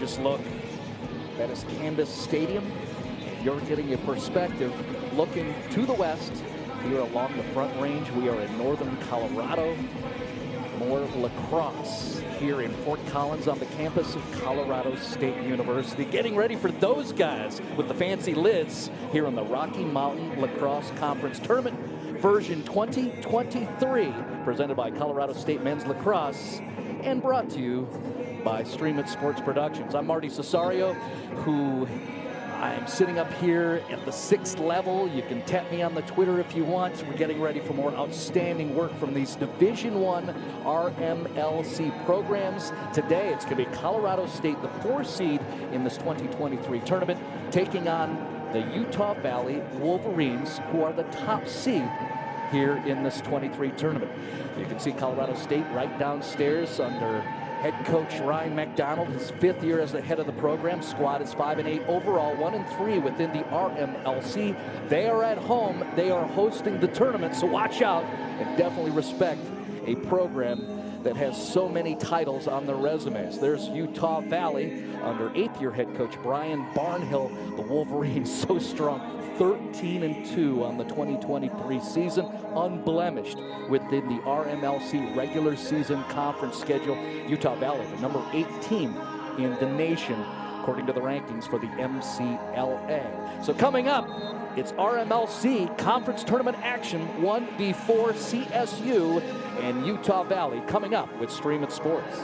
gorgeous look. That is Canvas Stadium. You're getting a perspective looking to the west here along the Front Range. We are in northern Colorado. More lacrosse here in Fort Collins on the campus of Colorado State University. Getting ready for those guys with the fancy lids here in the Rocky Mountain Lacrosse Conference Tournament version 2023, presented by Colorado State Men's Lacrosse and brought to you by Stream It Sports Productions. I'm Marty Cesario, who I'm sitting up here at the 6th level. You can tap me on the Twitter if you want. We're getting ready for more outstanding work from these Division I RMLC programs. Today, it's going to be Colorado State, the 4 seed in this 2023 tournament, taking on the Utah Valley Wolverines, who are the top seed here in this 23 tournament. You can see Colorado State right downstairs under head coach Ryan McDonald, his 5th year as the head of the program. Squad is 5-8 overall, 1-3 within the RMLC. They are at home. They are hosting the tournament, so watch out and definitely respect a program that has so many titles on their resumes. There's Utah Valley under 8th year head coach Brian Barnhill. The Wolverines so strong. 13-2 on the 2023 season, unblemished within the RMLC regular season conference schedule. Utah Valley, the number 8 team in the nation, according to the rankings for the MCLA. So coming up, it's RMLC conference tournament action, 1v4 CSU and Utah Valley, coming up with Stream It Sports.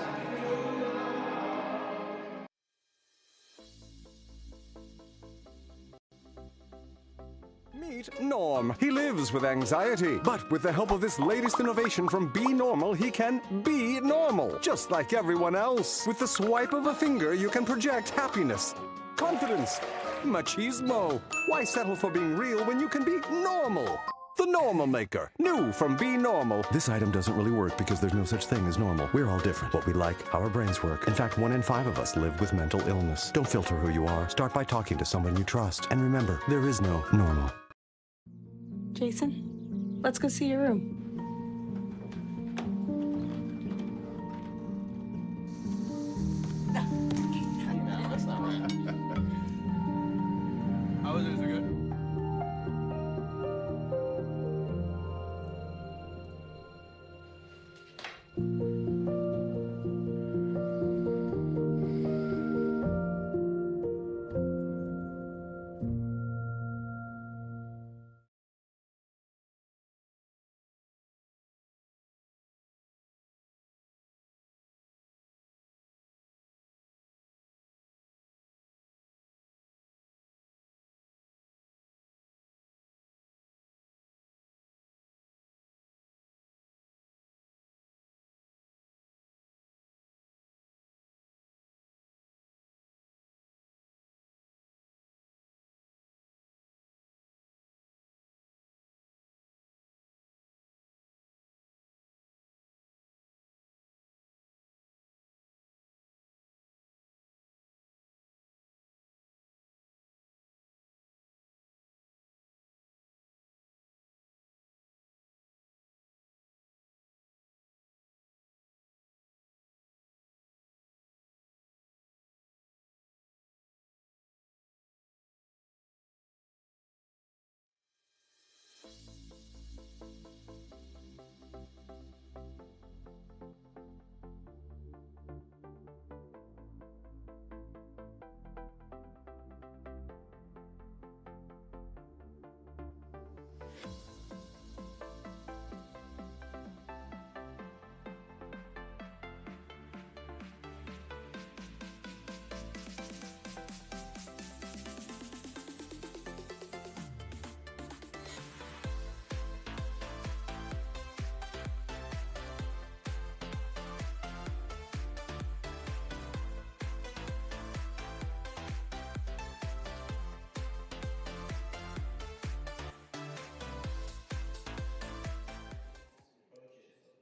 Meet Norm. He lives with anxiety, but with the help of this latest innovation from Be Normal, he can be normal, just like everyone else. With the swipe of a finger, you can project happiness, confidence, machismo. Why settle for being real when you can be normal? The Normal Maker, new from Be Normal. This item doesn't really work because there's no such thing as normal. We're all different. What we like, how our brains work. In fact, 1 in 5 of us live with mental illness. Don't filter who you are. Start by talking to someone you trust. And remember, there is no normal. Jason, let's go see your room. How is it? Is it good?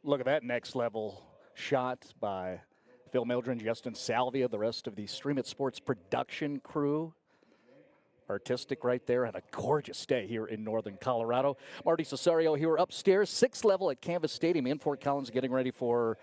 Look at that next level shot by Phil Mildren, Justin Salvia, the rest of the Stream It Sports production crew. Artistic right there, and a gorgeous day here in northern Colorado. Marty Cesario here upstairs, 6th level at Canvas Stadium in Fort Collins, getting ready for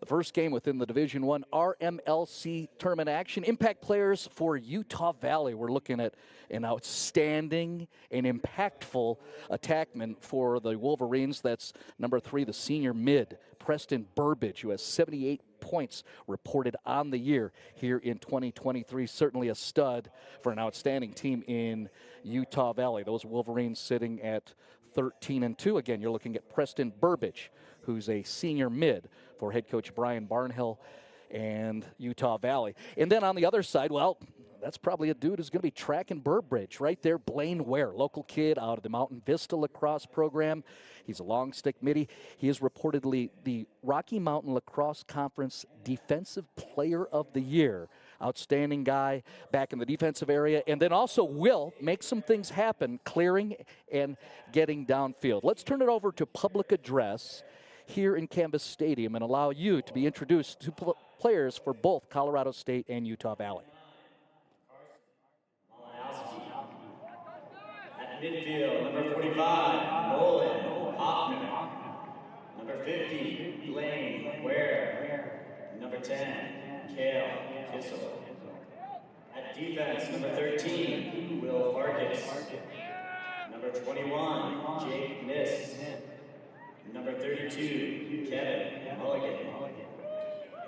The first game within the Division I RMLC tournament action. Impact players for Utah Valley. We're looking at an outstanding and impactful attackman for the Wolverines. That's number 3, the senior mid, Preston Burbage, who has 78 points reported on the year here in 2023. Certainly a stud for an outstanding team in Utah Valley. Those Wolverines sitting at 13-2. Again, you're looking at Preston Burbage, who's a senior mid for head coach Brian Barnhill and Utah Valley. And then on the other side, well, that's probably a dude who's going to be tracking Burbridge right there. Blaine Ware, local kid out of the Mountain Vista lacrosse program. He's a long stick midi. He is reportedly the Rocky Mountain Lacrosse Conference Defensive Player of the Year. Outstanding guy back in the defensive area, and then also will make some things happen, clearing and getting downfield. Let's turn it over to public address here in Canvas Stadium and allow you to be introduced to players for both Colorado State and Utah Valley. At midfield, number 45, Nolan Hoffman. Number 50, Blaine Ware. Number 10, Kale Kissel. At defense, number 13, Will Farkas. Number 21, Jake Niss. Number 32, Kevin Mulligan.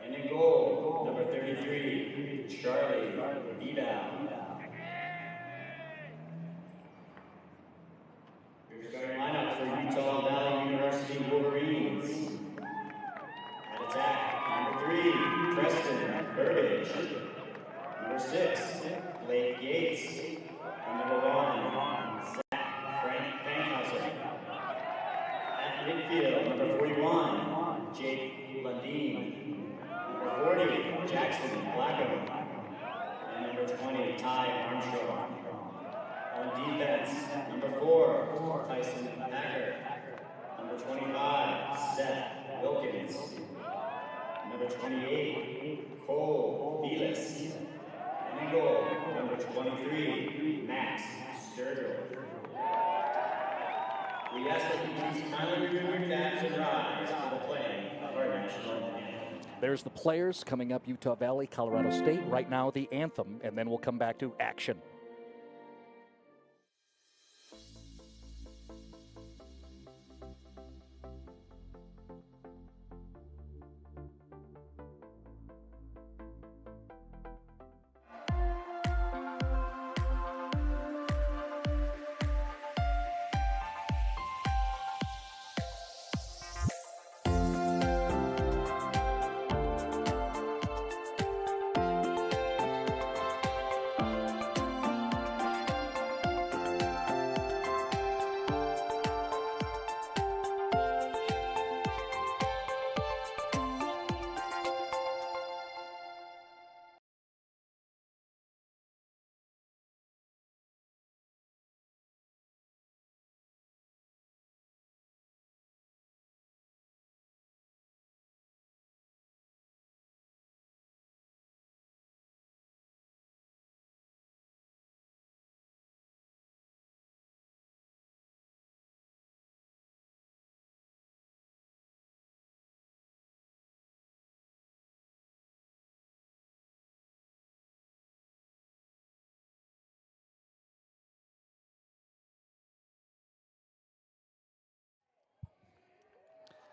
And in goal, number 33, Charlie Bedow. Your starting lineup for Utah Valley University Wolverines. At attack, number 3, Preston Burbage. Number 6, Blake Gates. And number 1, Zach Frank Fankhauser. At midfield, number 41, Jake Lundeen. Number 40, Jackson Blackham. And number 20, Ty Armstrong. On defense, number 4, Tyson Packer. Number 25, Seth Wilkins. Number 28, Cole Velas. And in goal, number 23, Max Sturgill. We ask that you please kindly remove your caps and rise for the playing of our national anthem. There's the players coming up, Utah Valley, Colorado State. Right now, the anthem, and then we'll come back to action.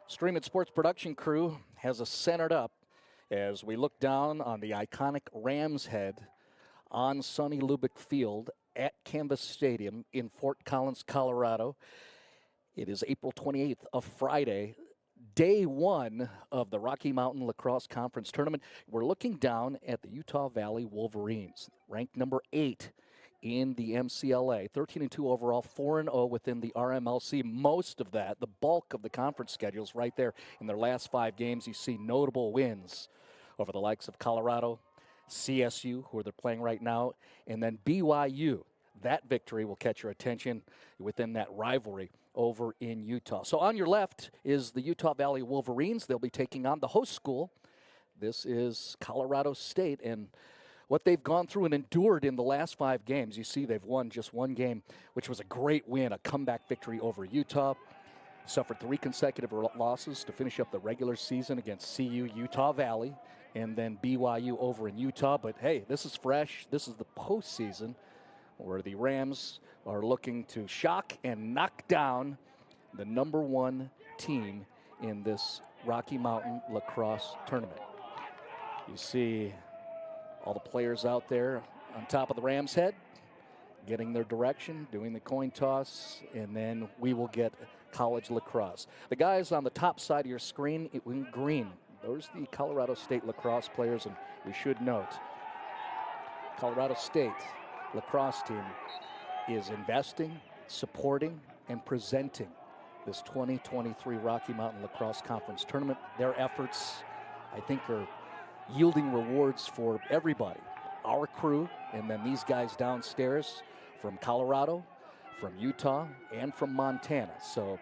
Stream It Sports production crew has us centered up as we look down on the iconic Rams Head on sunny Lubbock Field at Canvas Stadium in Fort Collins, Colorado. It is April 28th, a Friday, day 1 of the Rocky Mountain Lacrosse Conference Tournament. We're looking down at the Utah Valley Wolverines, ranked number 8 in the MCLA, 13-2 overall, 4-0 within the RMLC. Most of that, the bulk of the conference schedules right there in their last 5 games. You see notable wins over the likes of Colorado, CSU, who they're playing right now, and then BYU. That victory will catch your attention within that rivalry over in Utah. So on your left is the Utah Valley Wolverines. They'll be taking on the host school. This is Colorado State, and what they've gone through and endured in the last 5 games. You see they've won just 1 game, which was a great win, a comeback victory over Utah. Suffered 3 consecutive losses to finish up the regular season against CU, Utah Valley, and then BYU over in Utah. But hey, this is fresh. This is the postseason where the Rams are looking to shock and knock down the #1 team in this Rocky Mountain lacrosse tournament. You see all the players out there on top of the Rams' head, getting their direction, doing the coin toss, and then we will get college lacrosse. The guys on the top side of your screen in green, those are the Colorado State lacrosse players, and we should note, Colorado State lacrosse team is investing, supporting, and presenting this 2023 Rocky Mountain Lacrosse Conference Tournament. Their efforts, I think, are yielding rewards for everybody. Our crew, and then these guys downstairs from Colorado, from Utah, and from Montana. So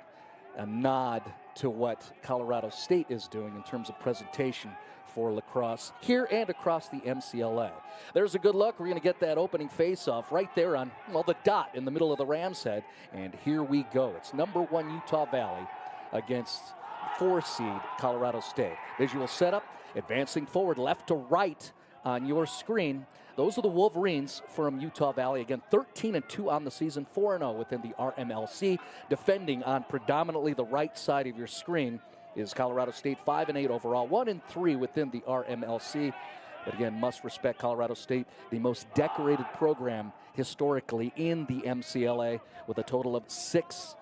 a nod to what Colorado State is doing in terms of presentation for lacrosse here and across the MCLA. There's a good look. We're going to get that opening face-off right there on, well, the dot in the middle of the Rams' head. And here we go. It's #1 Utah Valley against 4-seed Colorado State. Visual setup, advancing forward left to right on your screen. Those are the Wolverines from Utah Valley. Again, 13-2 on the season, 4-0 within the RMLC. Defending on predominantly the right side of your screen is Colorado State, 5-8 overall, 1-3 within the RMLC. But again, must respect Colorado State, the most decorated program historically in the MCLA, with a total of 6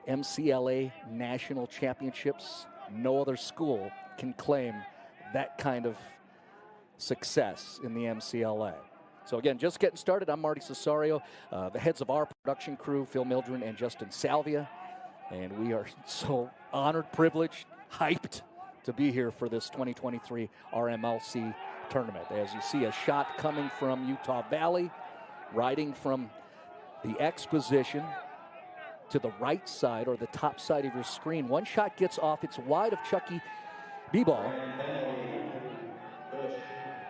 MCLA national championships. No other school can claim that kind of success in the MCLA. So again, just getting started. I'm Marty Cesario, the heads of our production crew, Phil Mildren and Justin Salvia. And we are so honored, privileged, hyped to be here for this 2023 RMLC tournament. As you see, a shot coming from Utah Valley, riding from the X position to the right side or the top side of your screen. One shot gets off. It's wide of Chucky B-ball.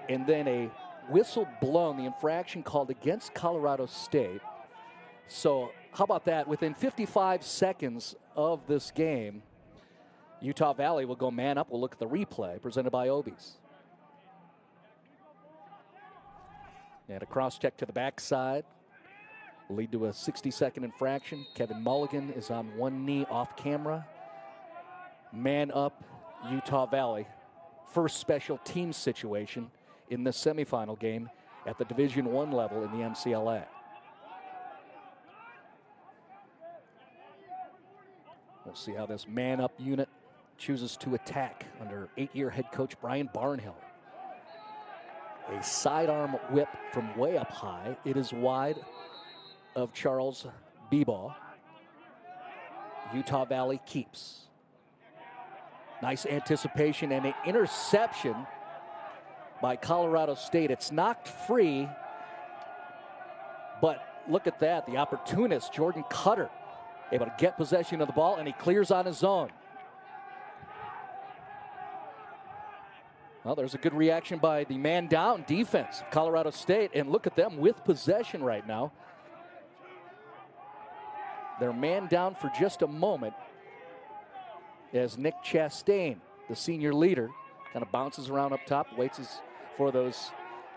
And then a whistle blown, the infraction called against Colorado State. So how about that? Within 55 seconds of this game, Utah Valley will go man up. We'll look at the replay presented by Obies. And a cross check to the backside will lead to a 60-second infraction. Kevin Mulligan is on one knee off camera. Man up, Utah Valley. First special team situation in the semifinal game at the Division I level in the MCLA. We'll see how this man-up unit chooses to attack under 8-year head coach Brian Barnhill. A sidearm whip from way up high. It is wide of Charles B-ball. Utah Valley keeps. Nice anticipation and an interception by Colorado State. It's knocked free, but look at that. The opportunist, Jordan Cutter, able to get possession of the ball, and he clears on his own. Well, there's a good reaction by the man-down defense of Colorado State, and look at them with possession right now. They're man down for just a moment as Nick Chastain, the senior leader, kind of bounces around up top, waits for those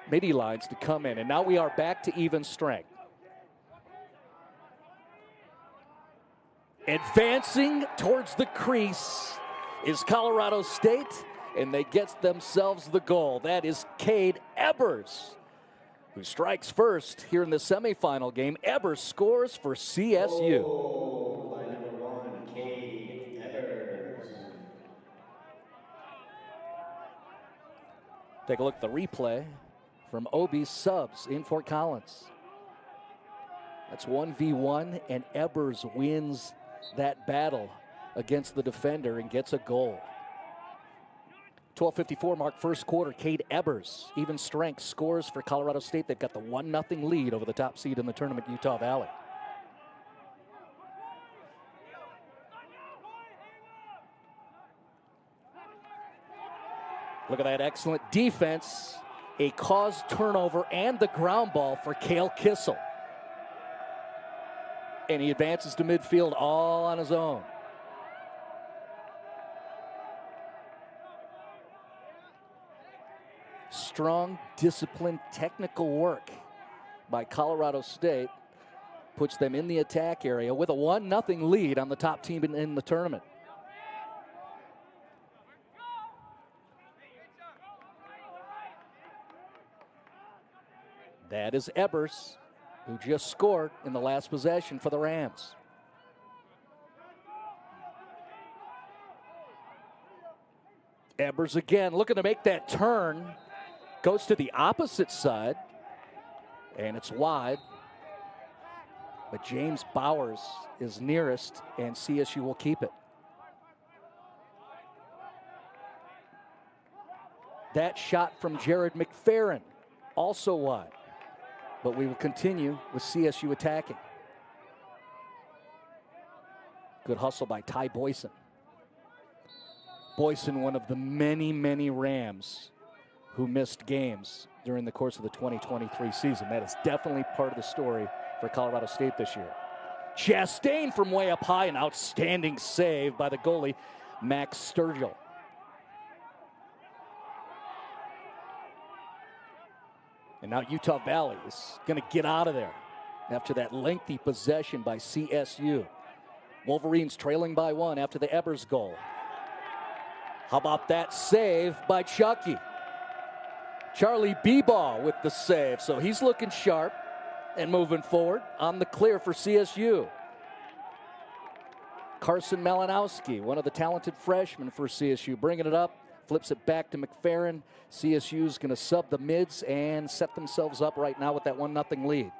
midi lines to come in. And now we are back to even strength. Advancing towards the crease is Colorado State, and they get themselves the goal. That is Cade Ebers, who strikes first here in the semifinal game. Ebers scores for CSU. Oh, by #1, Cade Evers. Take a look at the replay from Obies subs in Fort Collins. That's 1v1, and Ebers wins that battle against the defender and gets a goal. 12:54 mark first quarter. Cade Ebers, even strength, scores for Colorado State. They've got the 1-0 lead over the top seed in the tournament, Utah Valley. Look at that excellent defense. A caused turnover and the ground ball for Cale Kissel. And he advances to midfield all on his own. strong, disciplined, technical work by Colorado State puts them in the attack area with a 1-0 lead on the top team in the tournament. That is Ebers, who just scored in the last possession for the Rams. Ebers again looking to make that turn. Goes to the opposite side, and it's wide. But James Bowers is nearest, and CSU will keep it. That shot from Jared McFerrin, also wide. But we will continue with CSU attacking. Good hustle by Ty Boyson. Boyson, one of the many, many Rams who missed games during the course of the 2023 season. That is definitely part of the story for Colorado State this year. Chastain from way up high, an outstanding save by the goalie, Max Sturgill. And now Utah Valley is going to get out of there after that lengthy possession by CSU. Wolverines trailing by 1 after the Ebers goal. How about that save by Chucky? Charlie Beebaugh with the save, so he's looking sharp and moving forward on the clear for CSU. Carson Malinowski, one of the talented freshmen for CSU, bringing it up, flips it back to McFerrin. CSU's going to sub the mids and set themselves up right now with that 1-0 lead.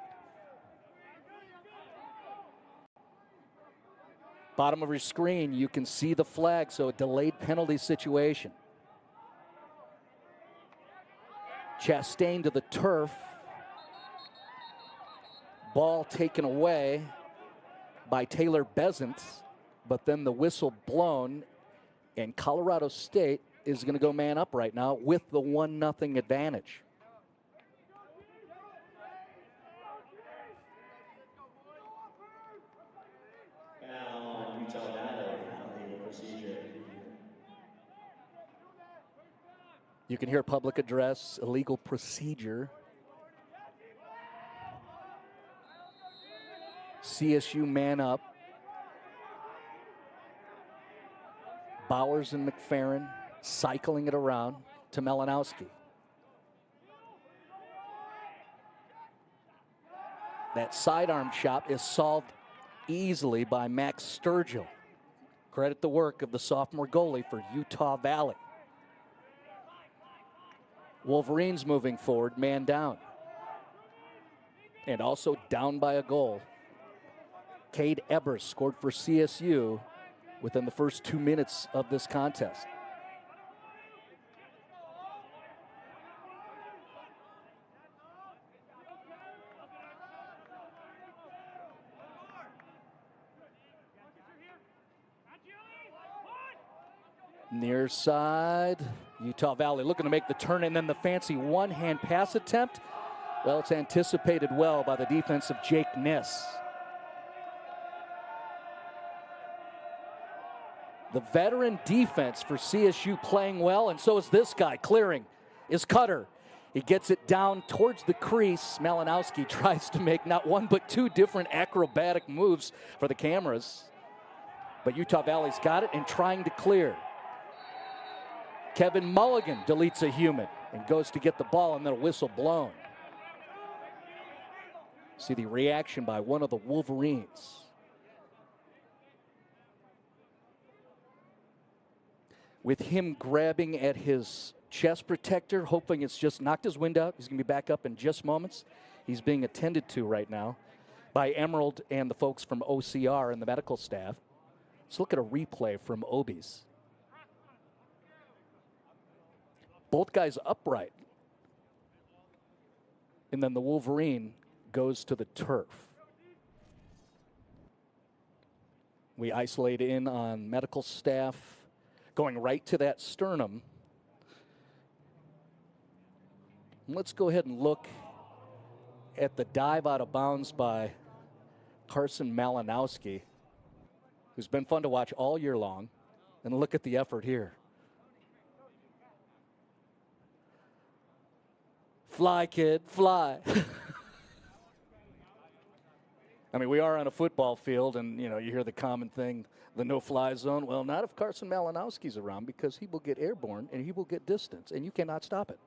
Bottom of your screen, you can see the flag, so a delayed penalty situation. Chastain to the turf. Ball taken away by Taylor Bezant, but then the whistle blown, and Colorado State is going to go man up right now with the 1-0 advantage. You can hear public address, illegal procedure. CSU man up. Bowers and McFerrin cycling it around to Malinowski. That sidearm shot is solved easily by Max Sturgill. Credit the work of the sophomore goalie for Utah Valley. Wolverines moving forward, man down. And also down by a goal. Cade Ebers scored for CSU within the first 2 minutes of this contest. Near side, Utah Valley looking to make the turn, and then the fancy one-hand pass attempt. Well, it's anticipated well by the defense of Jake Niss. The veteran defense for CSU playing well, and so is this guy clearing, is Cutter. He gets it down towards the crease. Malinowski tries to make not one but two different acrobatic moves for the cameras. But Utah Valley's got it and trying to clear. Kevin Mulligan deletes a human and goes to get the ball, and then a whistle blown. See the reaction by one of the Wolverines. With him grabbing at his chest protector, hoping it's just knocked his wind out. He's going to be back up in just moments. He's being attended to right now by Emerald and the folks from OCR and the medical staff. Let's look at a replay from Obies. Both guys upright. And then the Wolverine goes to the turf. We isolate in on medical staff, going right to that sternum. Let's go ahead and look at the dive out of bounds by Carson Malinowski, who's been fun to watch all year long. And look at the effort here. Fly, kid, fly. I mean, we are on a football field, and, you know, you hear the common thing, the no-fly zone. Well, not if Carson Malinowski's around, because he will get airborne and he will get distance, and you cannot stop it.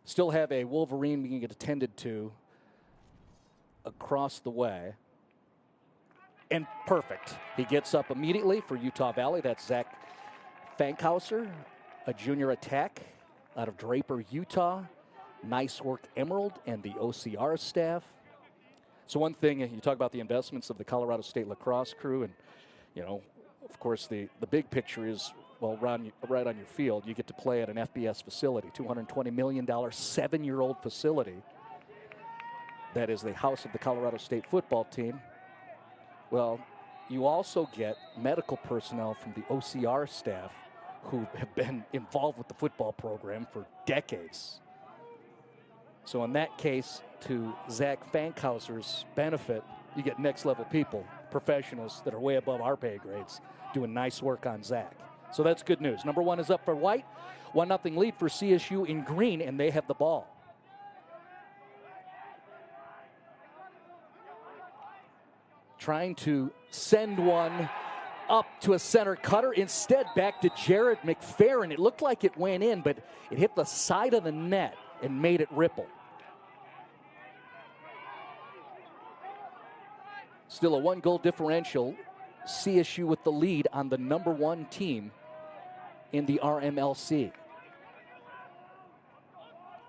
Still have a Wolverine being attended to across the way. And perfect. He gets up immediately for Utah Valley. That's Zach Fankhauser, a junior attack out of Draper, Utah. Nice work, Emerald, and the OCR staff. So one thing, you talk about the investments of the Colorado State lacrosse crew, and, you know, of course, the big picture is, well, right on your field, you get to play at an FBS facility, $220 million, 7-year-old facility. That is the house of the Colorado State football team. Well, you also get medical personnel from the OCR staff who have been involved with the football program for decades. So in that case, to Zach Fankhauser's benefit, you get next-level people, professionals that are way above our pay grades, doing nice work on Zach. So that's good news. Number one is up for white. 1-0 lead for CSU in green, and they have the ball. Trying to send one up to a center cutter. Instead, back to Jared McFerrin. It looked like it went in, but it hit the side of the net and made it ripple. Still a 1-goal differential. CSU with the lead on the number one team in the RMLC.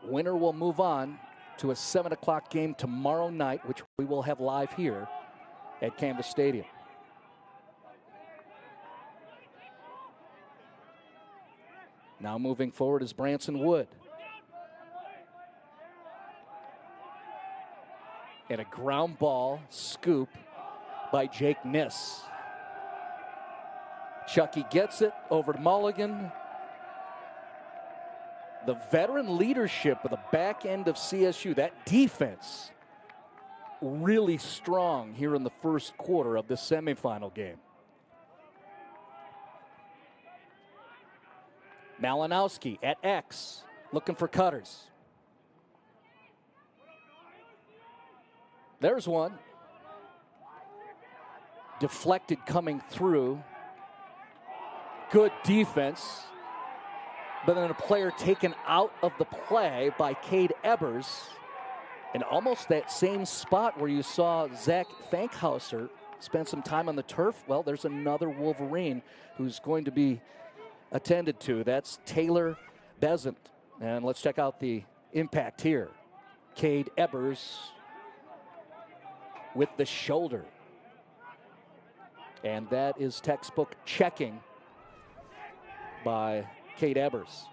Winner will move on to a 7 o'clock game tomorrow night, which we will have live here at Canvas Stadium. Now moving forward is Branson Wood. And a ground ball scoop by Jake Niss. Chucky gets it over to Mulligan. The veteran leadership of the back end of CSU, that defense, really strong here in the first quarter of this semifinal game. Malinowski at X, looking for cutters. There's one. Deflected coming through. Good defense. But then a player taken out of the play by Cade Ebers. And almost that same spot where you saw Zach Fankhauser spend some time on the turf. Well, there's another Wolverine who's going to be attended to. That's Taylor Bezant. And let's check out the impact here. Cade Ebers with the shoulder. And that is textbook checking by Cade Ebers.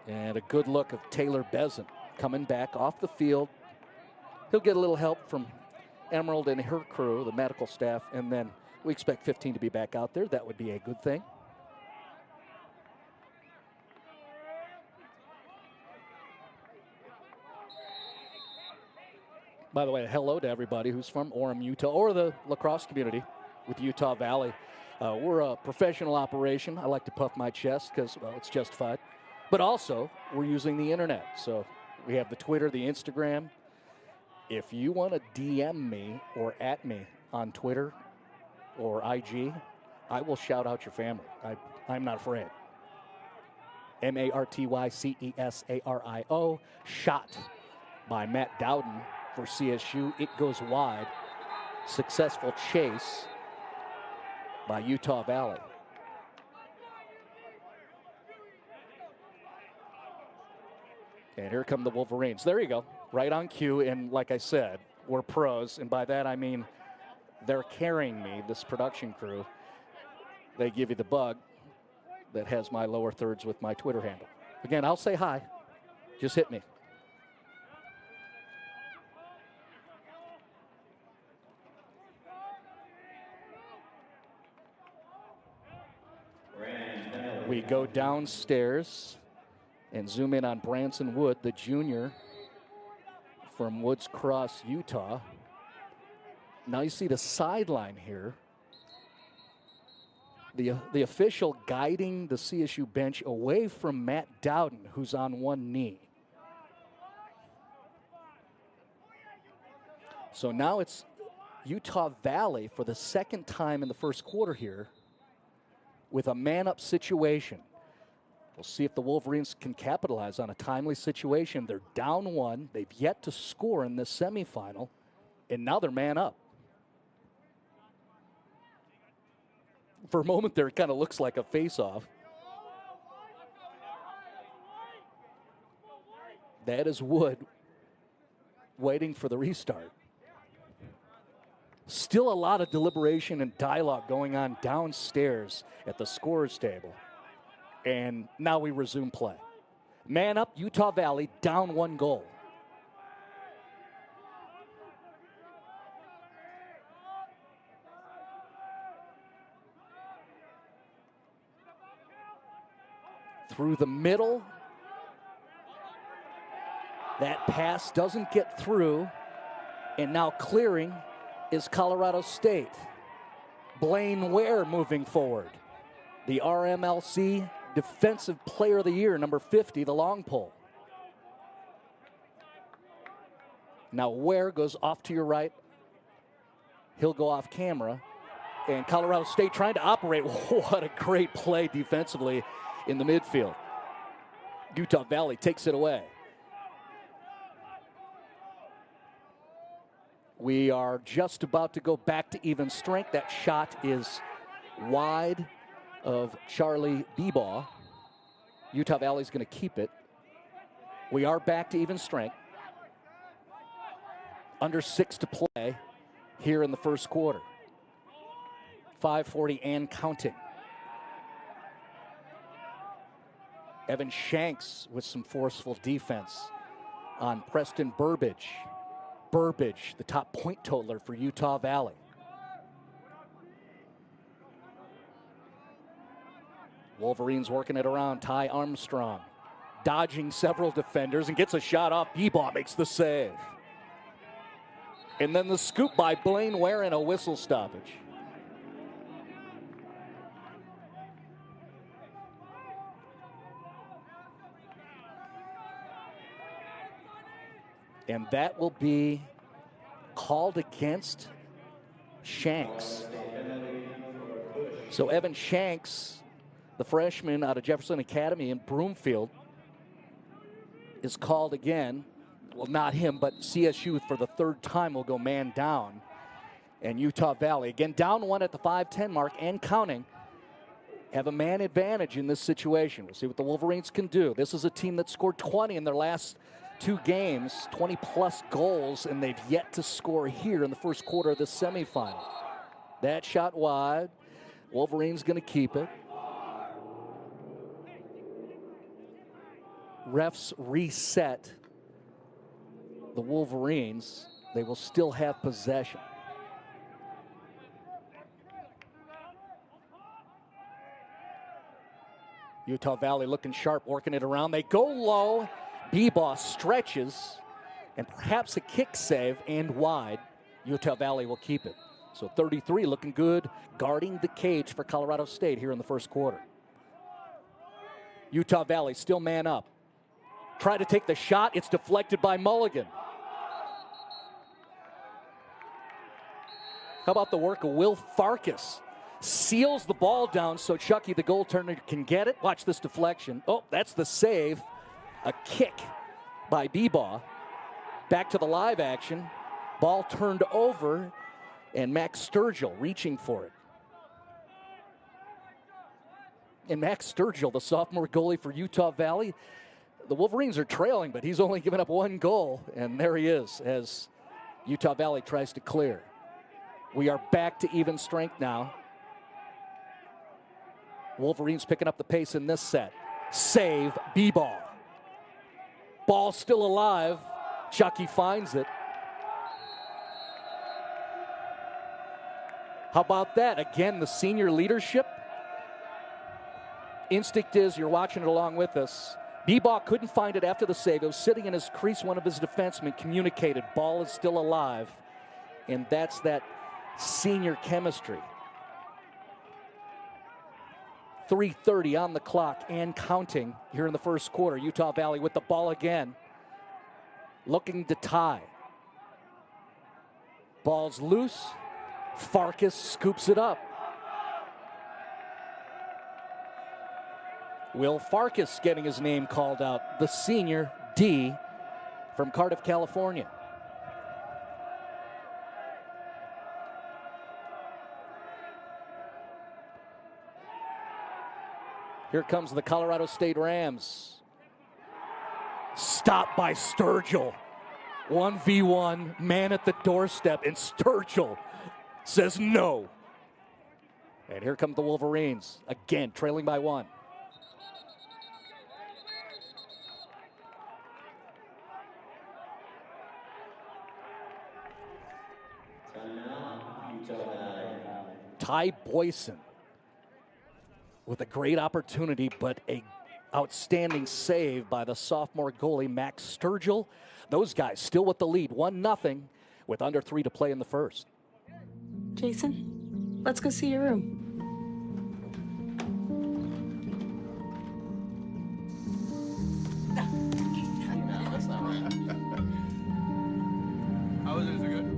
And a good look of Taylor Bezant coming back off the field. He'll get a little help from Emerald and her crew, the medical staff, and then we expect 15 to be back out there. That would be a good thing. By the way, hello to everybody who's from Orem, Utah, or the lacrosse community with Utah Valley. We're a professional operation. I like to puff my chest because, well, it's justified. But also, we're using the internet. So we have the Twitter, the Instagram. If you want to DM me or at me on Twitter or IG, I will shout out your family. I'm not afraid. MARTYCESARIO, shot by Matt Dowden for CSU. It goes wide. Successful chase by Utah Valley. And here come the Wolverines. There you go. Right on cue. And like I said, we're pros. And by that, I mean they're carrying me, this production crew. They give you the bug that has my lower thirds with my Twitter handle. Again, I'll say hi. Just hit me. We go downstairs and zoom in on Branson Wood, the junior from Woods Cross, Utah. Now you see the sideline here. The official guiding the CSU bench away from Matt Dowden, who's on one knee. So now it's Utah Valley for the second time in the first quarter here with a man-up situation. We'll see if the Wolverines can capitalize on a timely situation. They're down one. They've yet to score in this semifinal, and now they're man up. For a moment there, it kind of looks like a face-off. That is Wood waiting for the restart. Still a lot of deliberation and dialogue going on downstairs at the scorer's table. And now we resume play. Man up, Utah Valley, down 1 goal. Through the middle. That pass doesn't get through. And now clearing is Colorado State. Blaine Ware moving forward. The RMLC Defensive Player of the Year, number 50, the long pole. Now Ware goes off to your right. He'll go off camera. And Colorado State trying to operate. What a great play defensively in the midfield. Utah Valley takes it away. We are just about to go back to even strength. That shot is wide of Charlie Bebaugh. Utah Valley's going to keep it. We are back to even strength. Under 6 to play here in the first quarter. 5:40 and counting. Evan Shanks with some forceful defense on Preston Burbage. Burbage, the top point totaler for Utah Valley. Wolverines working it around. Ty Armstrong dodging several defenders and gets a shot off. Bebaugh makes the save. And then the scoop by Blaine Ware and a whistle stoppage. And that will be called against Shanks. So Evan Shanks, the freshman out of Jefferson Academy in Broomfield, is called again. Well, not him, but CSU for the 3rd time will go man down. And Utah Valley, again, down 1 at the 5:10 mark and counting, have a man advantage in this situation. We'll see what the Wolverines can do. This is a team that scored 20 in their last 2 games, 20-plus goals, and they've yet to score here in the first quarter of this semifinal. That shot wide. Wolverines going to keep it. Refs reset the Wolverines. They will still have possession. Utah Valley looking sharp, working it around. They go low. Bebaugh stretches, and perhaps a kick save and wide. Utah Valley will keep it. So 33 looking good, guarding the cage for Colorado State here in the first quarter. Utah Valley still man up. Try to take the shot. It's deflected by Mulligan. How about the work of Will Farkas? Seals the ball down so Chucky, the goaltender, can get it. Watch this deflection. Oh, that's the save. A kick by Bebaugh. Back to the live action. Ball turned over, and Max Sturgill reaching for it. And Max Sturgill, the sophomore goalie for Utah Valley, the Wolverines are trailing, but he's only given up 1 goal, and there he is as Utah Valley tries to clear. We are back to even strength now. Wolverines picking up the pace in this set. Save Bebaugh. Ball still alive. Chucky finds it. How about that? Again, the senior leadership. Instinct is, you're watching it along with us. Bebaugh couldn't find it after the save. It was sitting in his crease. One of his defensemen communicated. Ball is still alive. And that's that senior chemistry. 3:30 on the clock and counting here in the first quarter. Utah Valley with the ball again, looking to tie. Ball's loose. Farkas scoops it up. Will Farkas getting his name called out, the senior D from Cardiff, California. Here comes the Colorado State Rams. Stopped by Sturgill. 1v1, man at the doorstep, and Sturgill says no. And here come the Wolverines, again trailing by 1. Ty Boyson with a great opportunity, but a outstanding save by the sophomore goalie, Max Sturgill. Those guys still with the lead, 1-0, with under 3 to play in the first. Jason, let's go see your room. No, that's not right. How was it? Is it good?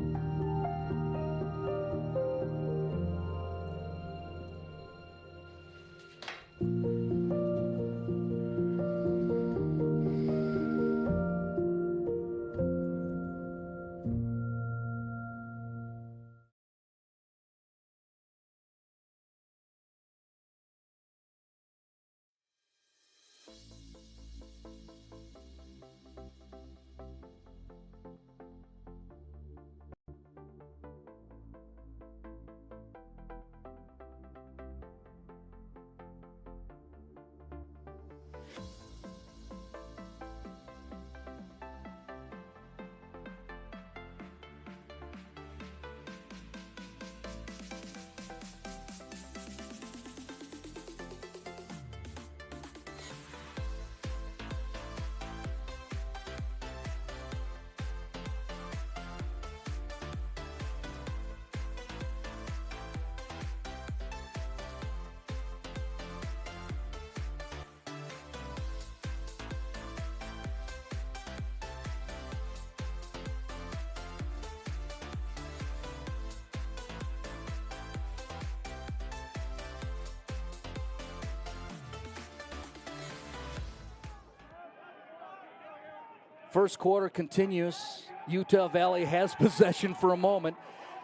First quarter continues. Utah Valley has possession for a moment.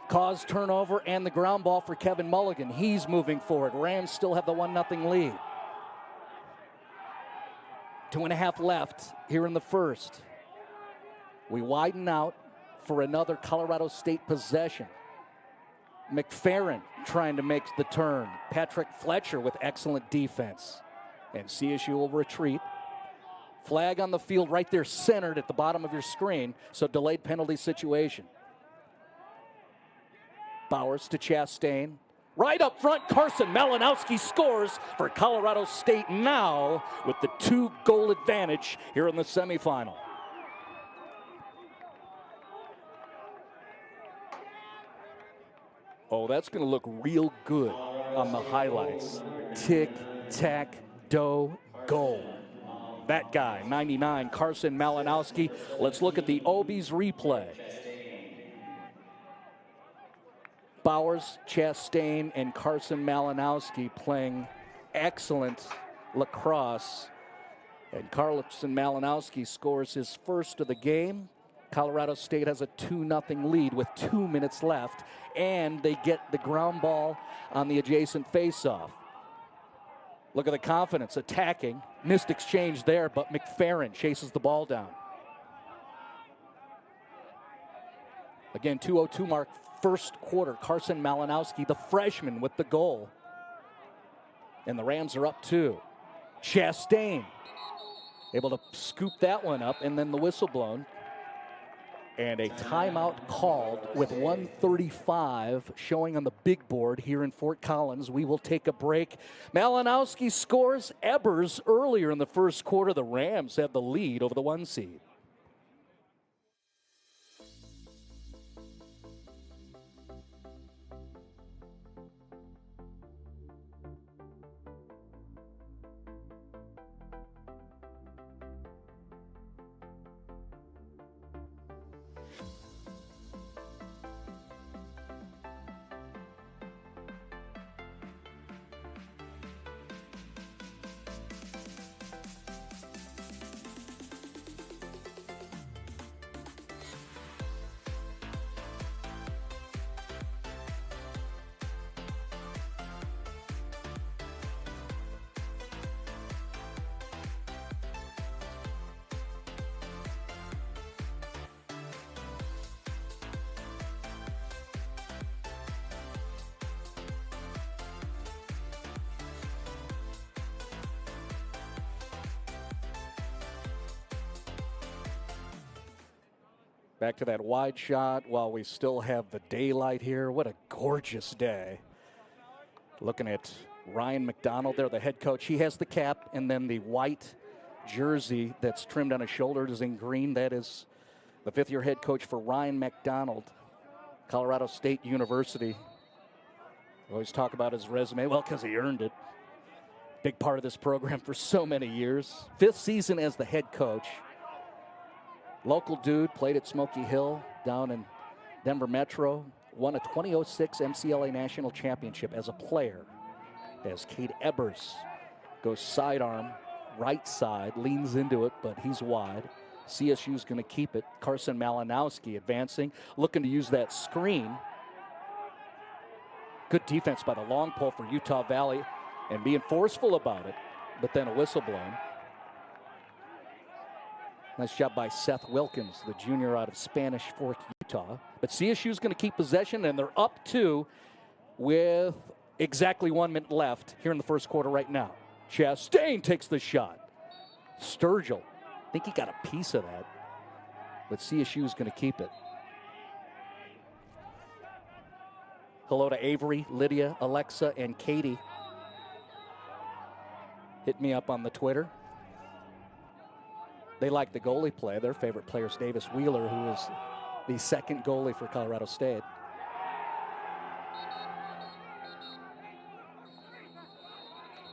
Caused turnover and the ground ball for Kevin Mulligan. He's moving forward. Rams still have the 1-0 lead. 2.5 left here in the first. We widen out for another Colorado State possession. McFerrin trying to make the turn. Patrick Fletcher with excellent defense. And CSU will retreat. Flag on the field right there, centered at the bottom of your screen, so delayed penalty situation. Bowers to Chastain. Right up front, Carson Malinowski scores for Colorado State now with the 2-goal advantage here in the semifinal. Oh, that's going to look real good on the highlights. Tic-tac-toe goal. That guy, 99, Carson Malinowski. Let's look at the Obies replay. Bowers, Chastain, and Carson Malinowski playing excellent lacrosse. And Carson Malinowski scores his first of the game. Colorado State has a 2-0 lead with 2 minutes left, and they get the ground ball on the adjacent faceoff. Look at the confidence, attacking. Missed exchange there, but McFerrin chases the ball down. Again, 2:02 mark, first quarter. Carson Malinowski, the freshman, with the goal. And the Rams are up 2. Chastain able to scoop that one up, and then the whistle blown. And a timeout called with 1:35 showing on the big board here in Fort Collins. We will take a break. Malinowski scores. Ebers earlier in the first quarter. The Rams have the lead over the 1 seed. Back to that wide shot while we still have the daylight here. What a gorgeous day. Looking at Ryan McDonald there, the head coach. He has the cap and then the white jersey that's trimmed on his shoulders in green. That is the fifth-year head coach for Ryan McDonald, Colorado State University. We always talk about his resume. Well, because he earned it. Big part of this program for so many years. Fifth season as the head coach. Local dude, played at Smoky Hill down in Denver Metro. Won a 2006 MCLA National Championship as a player. As Cade Ebers goes sidearm, right side, leans into it, but he's wide. CSU's going to keep it. Carson Malinowski advancing, looking to use that screen. Good defense by the long pole for Utah Valley and being forceful about it, but then a whistle blown. Nice job by Seth Wilkins, the junior out of Spanish Fork, Utah. But CSU's going to keep possession, and they're up 2 with exactly 1 minute left here in the first quarter right now. Chastain takes the shot. Sturgill, I think he got a piece of that, but CSU's going to keep it. Hello to Avery, Lydia, Alexa, and Katie. Hit me up on the Twitter. They like the goalie play. Their favorite player is Davis Wheeler, who is the second goalie for Colorado State.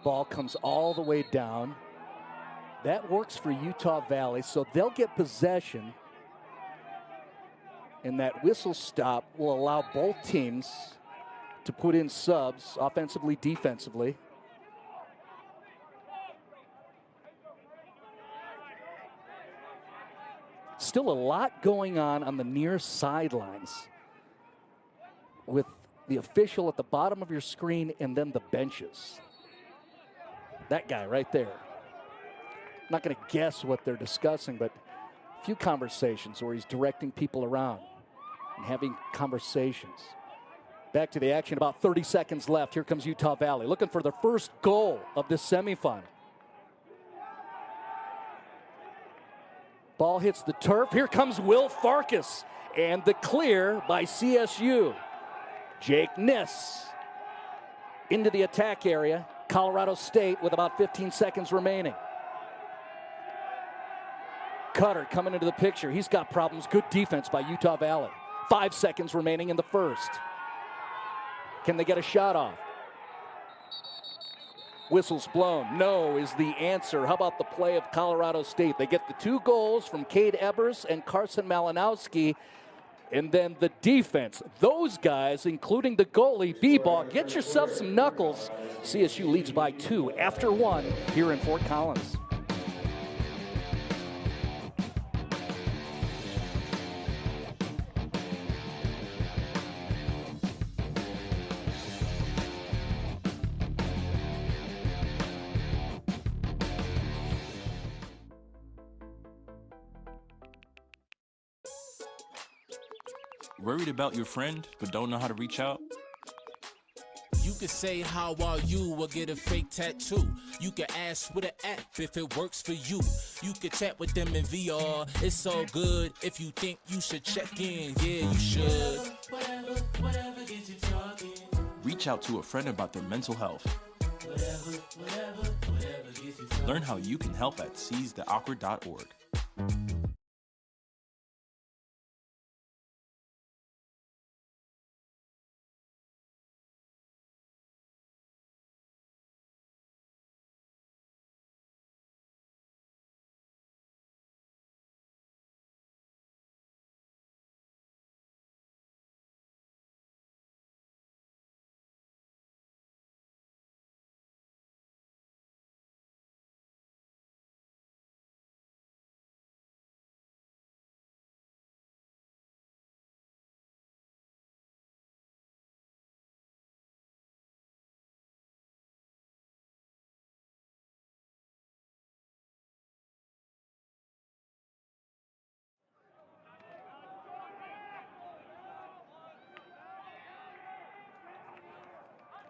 Ball comes all the way down. That works for Utah Valley, so they'll get possession. And that whistle stop will allow both teams to put in subs, offensively, defensively. Still a lot going on the near sidelines with the official at the bottom of your screen and then the benches. That guy right there. I'm not going to guess what they're discussing, but a few conversations where he's directing people around and having conversations. Back to the action, about 30 seconds left. Here comes Utah Valley looking for their first goal of this semifinal. Ball hits the turf. Here comes Will Farkas. And the clear by CSU. Jake Niss into the attack area. Colorado State with about 15 seconds remaining. Cutter coming into the picture. He's got problems. Good defense by Utah Valley. 5 seconds remaining in the first. Can they get a shot off? Whistles blown. No is the answer. How about the play of Colorado State? They get the 2 goals from Cade Ebers and Carson Malinowski. And then the defense. Those guys, including the goalie, B-Ball, get yourself some knuckles. CSU leads by 2 after 1 here in Fort Collins. Worried about your friend, but don't know how to reach out? You can say, how are you, or get a fake tattoo. You can ask with an app if it works for you. You can chat with them in VR, it's all good. If you think you should check in, yeah, you should. Whatever gets you talking. Reach out to a friend about their mental health. Whatever gets you talking. Learn how you can help at seizetheawkward.org.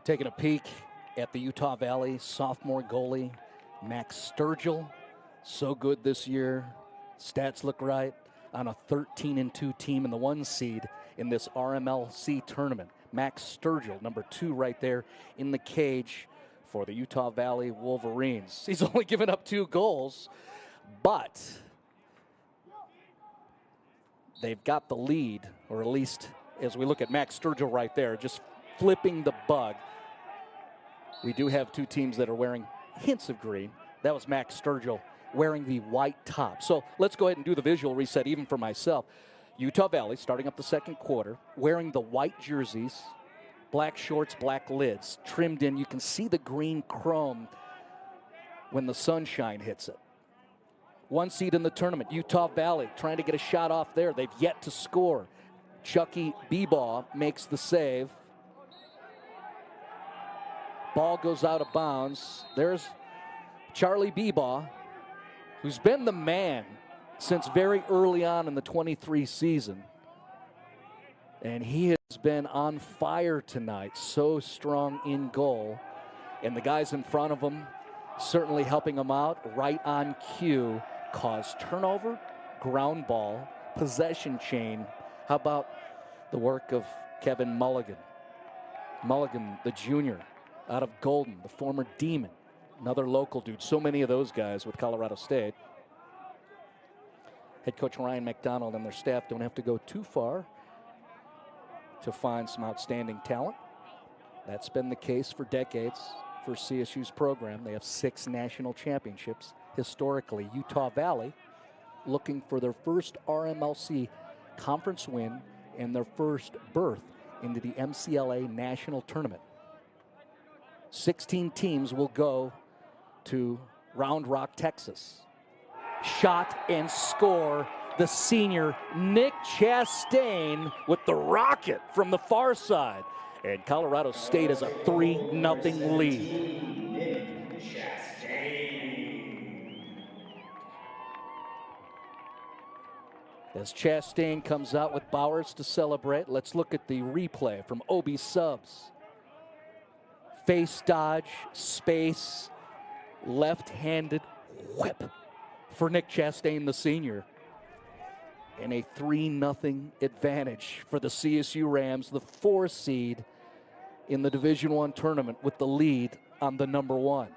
Taking a peek at the Utah Valley sophomore goalie, Max Sturgill. So good this year. Stats look right. on a 13-2 team in the 1 seed in this RMLC tournament. Max Sturgill, number 2 right there in the cage for the Utah Valley Wolverines. He's only given up 2 goals, but they've got the lead, or at least as we look at Max Sturgill right there, just flipping the bug. We do have 2 teams that are wearing hints of green. That was Max Sturgill wearing the white top. So let's go ahead and do the visual reset even for myself. Utah Valley starting up the second quarter, wearing the white jerseys, black shorts, black lids, trimmed in. You can see the green chrome when the sunshine hits it. 1 seed in the tournament, Utah Valley trying to get a shot off there. They've yet to score. Chucky Bebaugh makes the save. Ball goes out of bounds. There's Charlie Bebaugh, who's been the man since very early on in the 23 season. And he has been on fire tonight, so strong in goal. And the guys in front of him certainly helping him out, right on cue. Cause turnover, ground ball, possession chain. How about the work of Kevin Mulligan? Mulligan, the junior, out of Golden, the former Demon. Another local dude. So many of those guys with Colorado State. Head coach Ryan McDonald and their staff don't have to go too far to find some outstanding talent. That's been the case for decades for CSU's program. They have 6 national championships. Historically, Utah Valley looking for their first RMLC conference win and their first berth into the MCLA National Tournament. 16 teams will go to Round Rock, Texas. Shot and score, the senior Nick Chastain with the rocket from the far side. And Colorado State has a 3-0 lead. As Chastain comes out with Bowers to celebrate, let's look at the replay from OB Subs. Face dodge, space, left-handed whip for Nick Chastain, the senior. And a 3-0 advantage for the CSU Rams, the 4 seed in the Division I tournament with the lead on the number 1.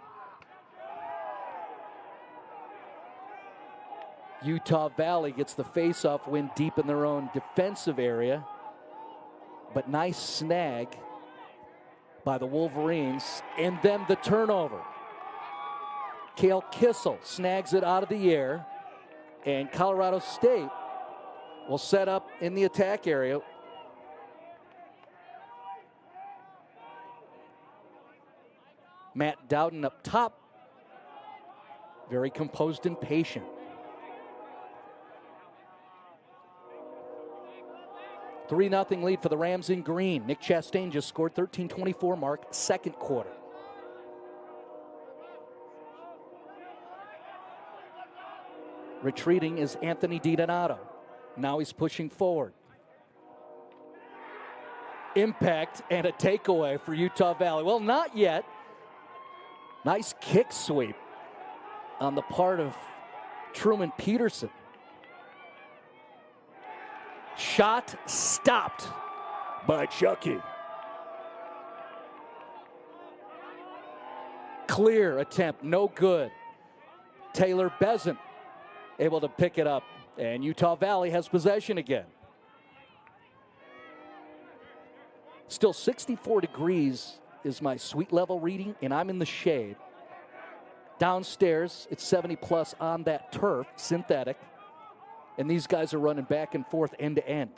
Utah Valley gets the face-off win deep in their own defensive area. But nice snag by the Wolverines. And then the turnover. Cale Kissel snags it out of the air. And Colorado State will set up in the attack area. Matt Dowden up top. Very composed and patient. A 3-0 lead for the Rams in green. Nick Chastain just scored 13:24 mark, second quarter. Retreating is Anthony DiDonato. Now he's pushing forward. Impact and a takeaway for Utah Valley. Well, not yet. Nice kick sweep on the part of Truman Peterson. Shot stopped by Chucky. Clear attempt, no good. Taylor Bezant able to pick it up, and Utah Valley has possession again. Still 64 degrees is my suite level reading, and I'm in the shade. Downstairs, it's 70 plus on that turf, synthetic. And these guys are running back and forth end to end.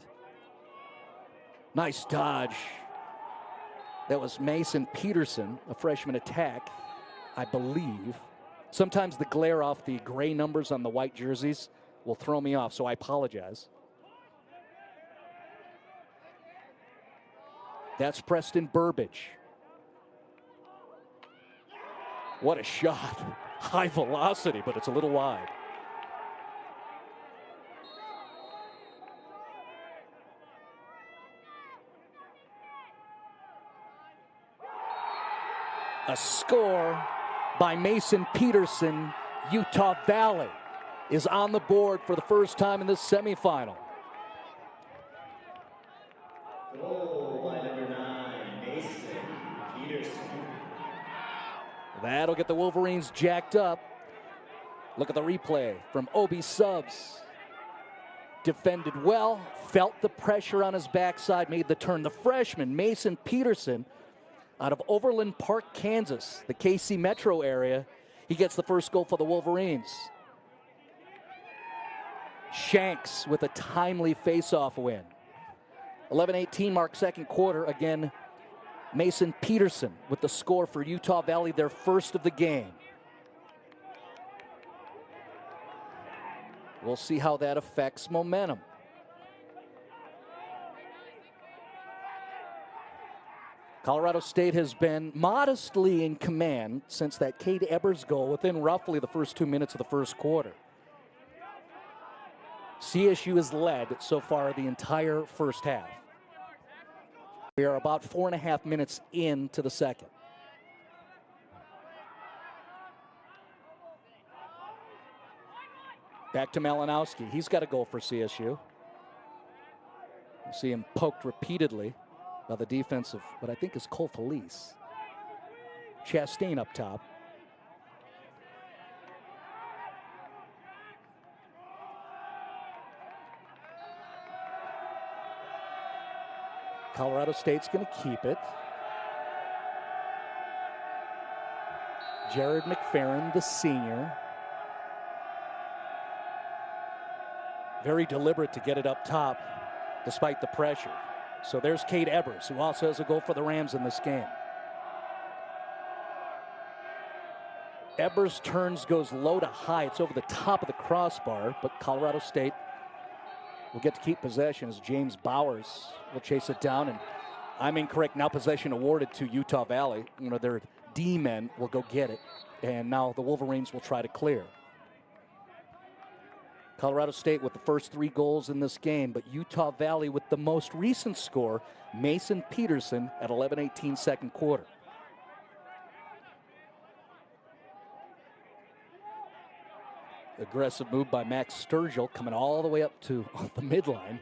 Nice dodge. That was Mason Peterson, a freshman attack, I believe. Sometimes the glare off the gray numbers on the white jerseys will throw me off, so I apologize. That's Preston Burbage. What a shot. High velocity, but it's a little wide. A score by Mason Peterson, Utah Valley is on the board for the first time in this semifinal. Goal by number 9, Mason Peterson. That'll get the Wolverines jacked up. Look at the replay from OB Subs. Defended well, felt the pressure on his backside, made the turn. The freshman, Mason Peterson, out of Overland Park, Kansas, the KC metro area, he gets the first goal for the Wolverines. Shanks with a timely face-off win. 11:18 mark second quarter. Again, Mason Peterson with the score for Utah Valley, their first of the game. We'll see how that affects momentum. Colorado State has been modestly in command since that Cade Ebers goal within roughly the first 2 minutes of the first quarter. CSU has led so far the entire first half. We are about 4.5 minutes into the second. Back to Malinowski. He's got a goal for CSU. You see him poked repeatedly by the defense of what I think is Cole Felice. Chastain up top. Colorado State's going to keep it. Jared McFerrin, the senior. Very deliberate to get it up top despite the pressure. So there's Cade Ebers, who also has a goal for the Rams in this game. Ebers turns, goes low to high. It's over the top of the crossbar, but Colorado State will get to keep possession as James Bowers will chase it down. And I'm incorrect. Now possession awarded to Utah Valley. You know, their D-men will go get it. And now the Wolverines will try to clear. Colorado State with the first 3 goals in this game, but Utah Valley with the most recent score, Mason Peterson at 11:18 second quarter. Aggressive move by Max Sturgill coming all the way up to the midline.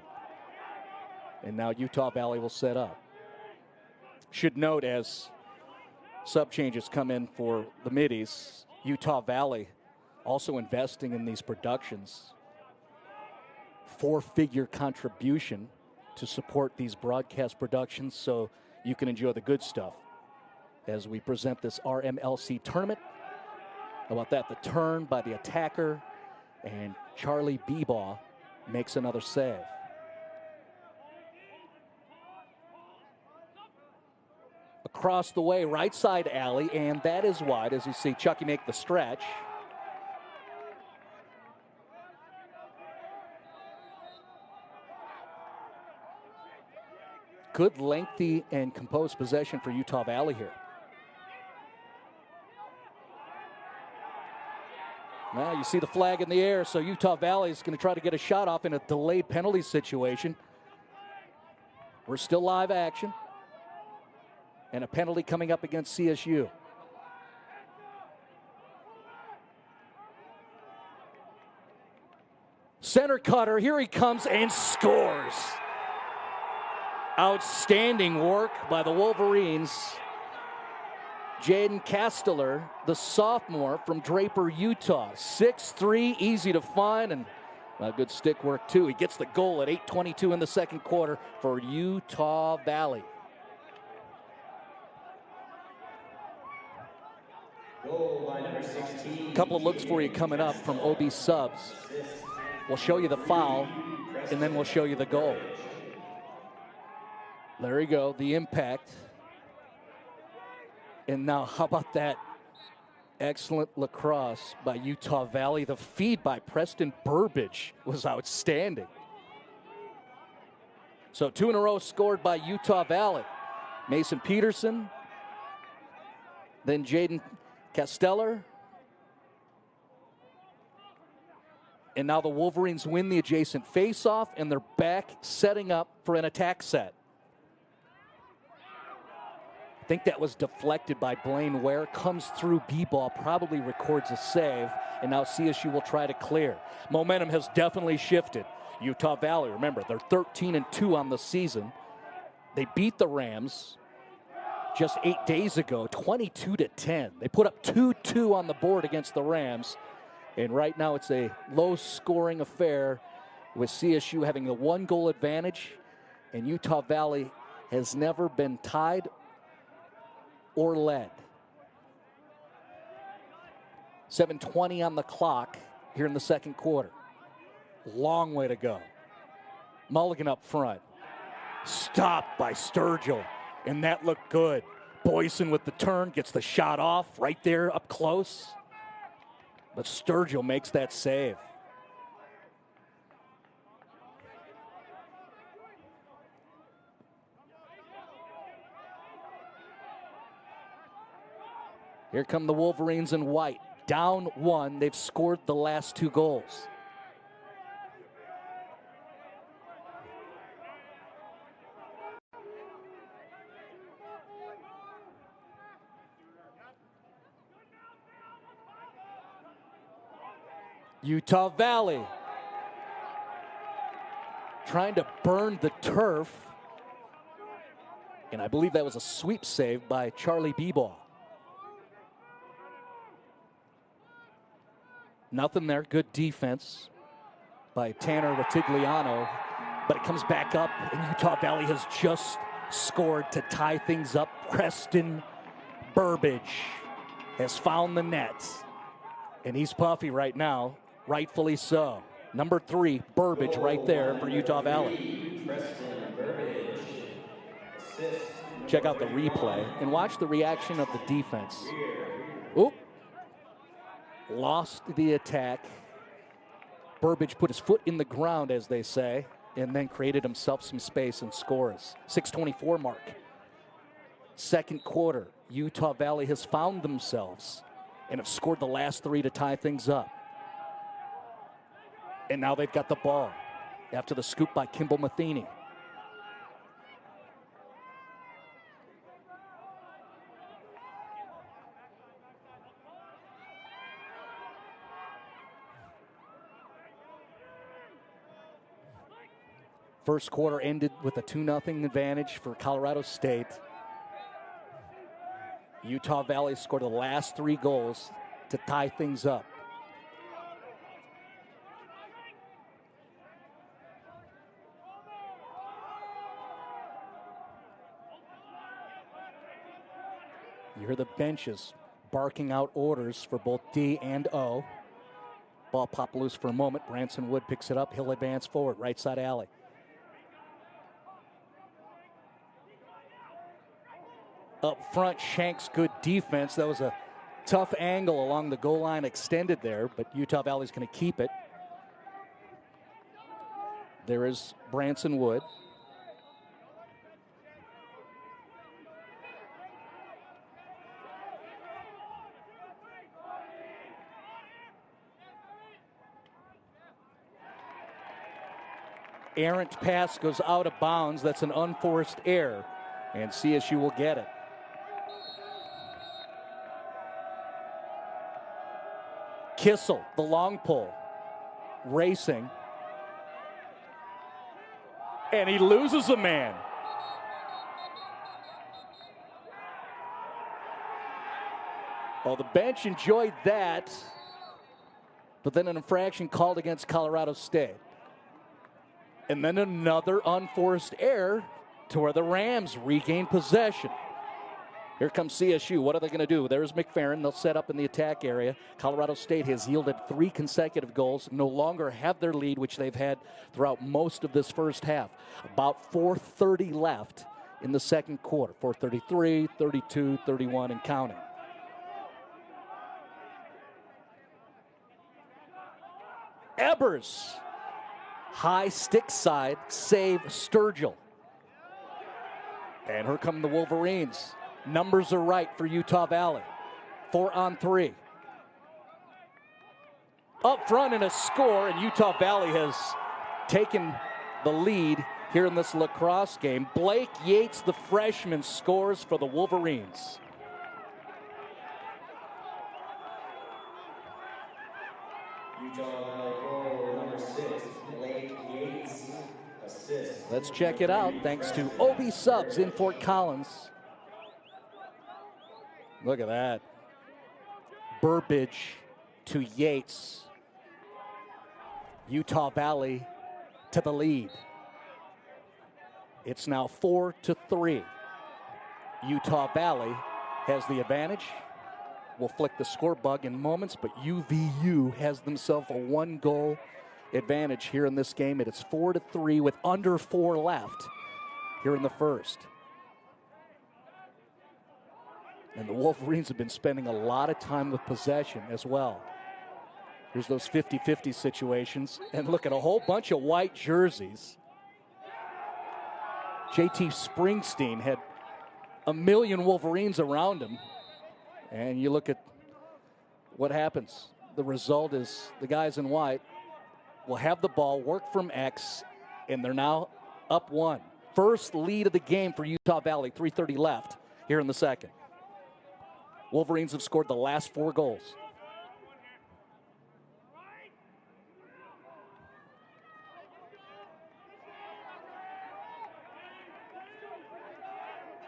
And now Utah Valley will set up. Should note as sub changes come in for the middies, Utah Valley also investing in these productions. 4-figure contribution to support these broadcast productions so you can enjoy the good stuff as we present this RMLC tournament. How about that? The turn by the attacker, and Charlie Beebaugh makes another save. Across the way, right side alley, and that is wide as you see Chucky make the stretch. Good lengthy and composed possession for Utah Valley here. Now you see the flag in the air, so Utah Valley is going to try to get a shot off in a delayed penalty situation. We're still live action. And a penalty coming up against CSU. Center cutter, here he comes and scores. Outstanding work by the Wolverines. Jaden Casteller, the sophomore from Draper, Utah. 6'3", easy to find, and good stick work too. He gets the goal at 8:22 in the second quarter for Utah Valley. Goal by number 16. Couple of looks for you coming up from OB Subs. We'll show you the foul, and then we'll show you the goal. There you go, the impact. And now how about that excellent lacrosse by Utah Valley. The feed by Preston Burbage was outstanding. So 2 in a row scored by Utah Valley. Mason Peterson, then Jaden Casteller. And now the Wolverines win the adjacent faceoff, and they're back setting up for an attack set. think that was deflected by Blaine Ware. Comes through B-ball, probably records a save, and now CSU will try to clear. Momentum has definitely shifted. Utah Valley, remember, they're 13-2 on the season. They beat the Rams just 8 days ago, 22-10. They put up 2-2 on the board against the Rams, and right now it's a low-scoring affair with CSU having the 1-goal advantage, and Utah Valley has never been tied or led. 7:20 on the clock here in the second quarter. Long way to go. Mulligan up front. Stopped by Sturgill, and that looked good. Boyson with the turn, gets the shot off right there up close. But Sturgill makes that save. Here come the Wolverines in white. Down 1. They've scored the last 2 goals. Utah Valley trying to burn the turf. And I believe that was a sweep save by Charlie Beeball. Nothing there. Good defense by Tanner Ratigliano. But it comes back up, and Utah Valley has just scored to tie things up. Preston Burbage has found the net. And he's puffy right now, rightfully so. Number 3, Burbage right there for Utah Valley. Check out the replay and watch the reaction of the defense. Oop. Lost the attack. Burbage put his foot in the ground, as they say, and then created himself some space and scores. 6:24 mark. Second quarter, Utah Valley has found themselves and have scored the last 3 to tie things up. And now they've got the ball after the scoop by Kimball Matheny. First quarter ended with a 2-0 advantage for Colorado State. Utah Valley scored the last 3 goals to tie things up. You hear the benches barking out orders for both D and O. Ball popped loose for a moment. Branson Wood picks it up. He'll advance forward, right side alley. Up front, Shanks, good defense. That was a tough angle along the goal line, extended there, but Utah Valley's going to keep it. There is Branson Wood. Errant pass goes out of bounds. That's an unforced error, and CSU will get it. Kissel, the long pole, racing, and he loses a man. Well, the bench enjoyed that, but then an infraction called against Colorado State. And then another unforced error to where the Rams regain possession. Here comes CSU. What are they going to do? There's McFerrin. They'll set up in the attack area. Colorado State has yielded 3 consecutive goals, no longer have their lead, which they've had throughout most of this first half. About 4:30 left in the second quarter. 4:33, 32, 31, and counting. Ebers. High stick side, save Sturgill. And here come the Wolverines. Numbers are right for Utah Valley. 4-on-3. Up front and a score, and Utah Valley has taken the lead here in this lacrosse game. Blake Yates, the freshman, scores for the Wolverines. Utah Valley forward number 6, Blake Yates, assist. Let's check it out thanks to OB Subs in Fort Collins. Look at that. Burbage to Yates. Utah Valley to the lead. It's now 4-3. Utah Valley has the advantage. We'll flick the score bug in moments, but UVU has themselves a 1-goal advantage here in this game. It is 4-3 with under 4 left here in the first. And the Wolverines have been spending a lot of time with possession as well. Here's those 50-50 situations. And look at a whole bunch of white jerseys. JT Springsteen had a million Wolverines around him. And you look at what happens. The result is the guys in white will have the ball, work from X, and they're now up 1. First lead of the game for Utah Valley, 3:30 left here in the second. Wolverines have scored the last 4 goals.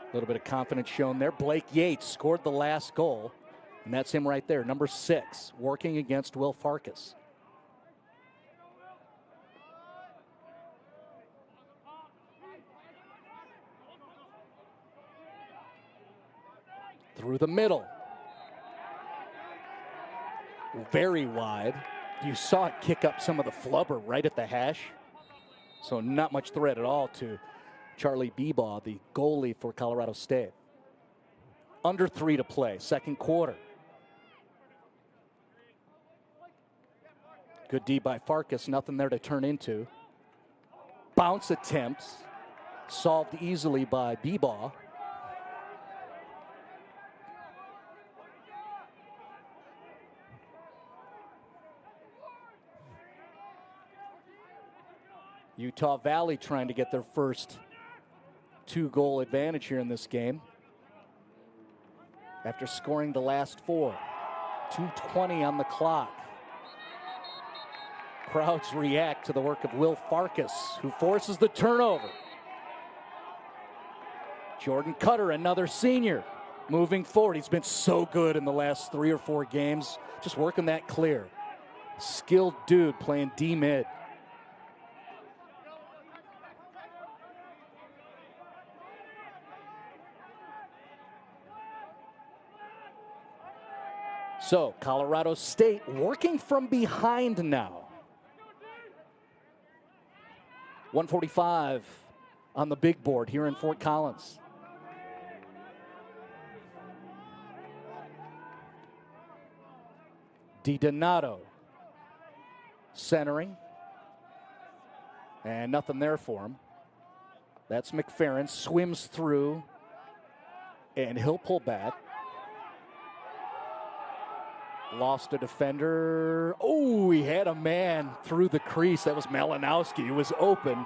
A little bit of confidence shown there. Blake Yates scored the last goal, and that's him right there, number 6, working against Will Farkas. Through the middle. Very wide. You saw it kick up some of the flubber right at the hash. So not much threat at all to Charlie Beebaugh, the goalie for Colorado State. Under 3 to play, second quarter. Good D by Farkas, nothing there to turn into. Bounce attempts, solved easily by Beebaugh. Utah Valley trying to get their first 2-goal advantage here in this game after scoring the last 4. 2:20 on the clock. Crowds react to the work of Will Farkas, who forces the turnover. Jordan Cutter, another senior, moving forward. He's been so good in the last 3 or 4 games, just working that clear. Skilled dude playing D-mid. So, Colorado State working from behind now. 1:45 on the big board here in Fort Collins. DiDonato centering. And nothing there for him. That's McFerrin, swims through, and he'll pull back. Lost a defender. Oh, he had a man through the crease. That was Malinowski. He was open.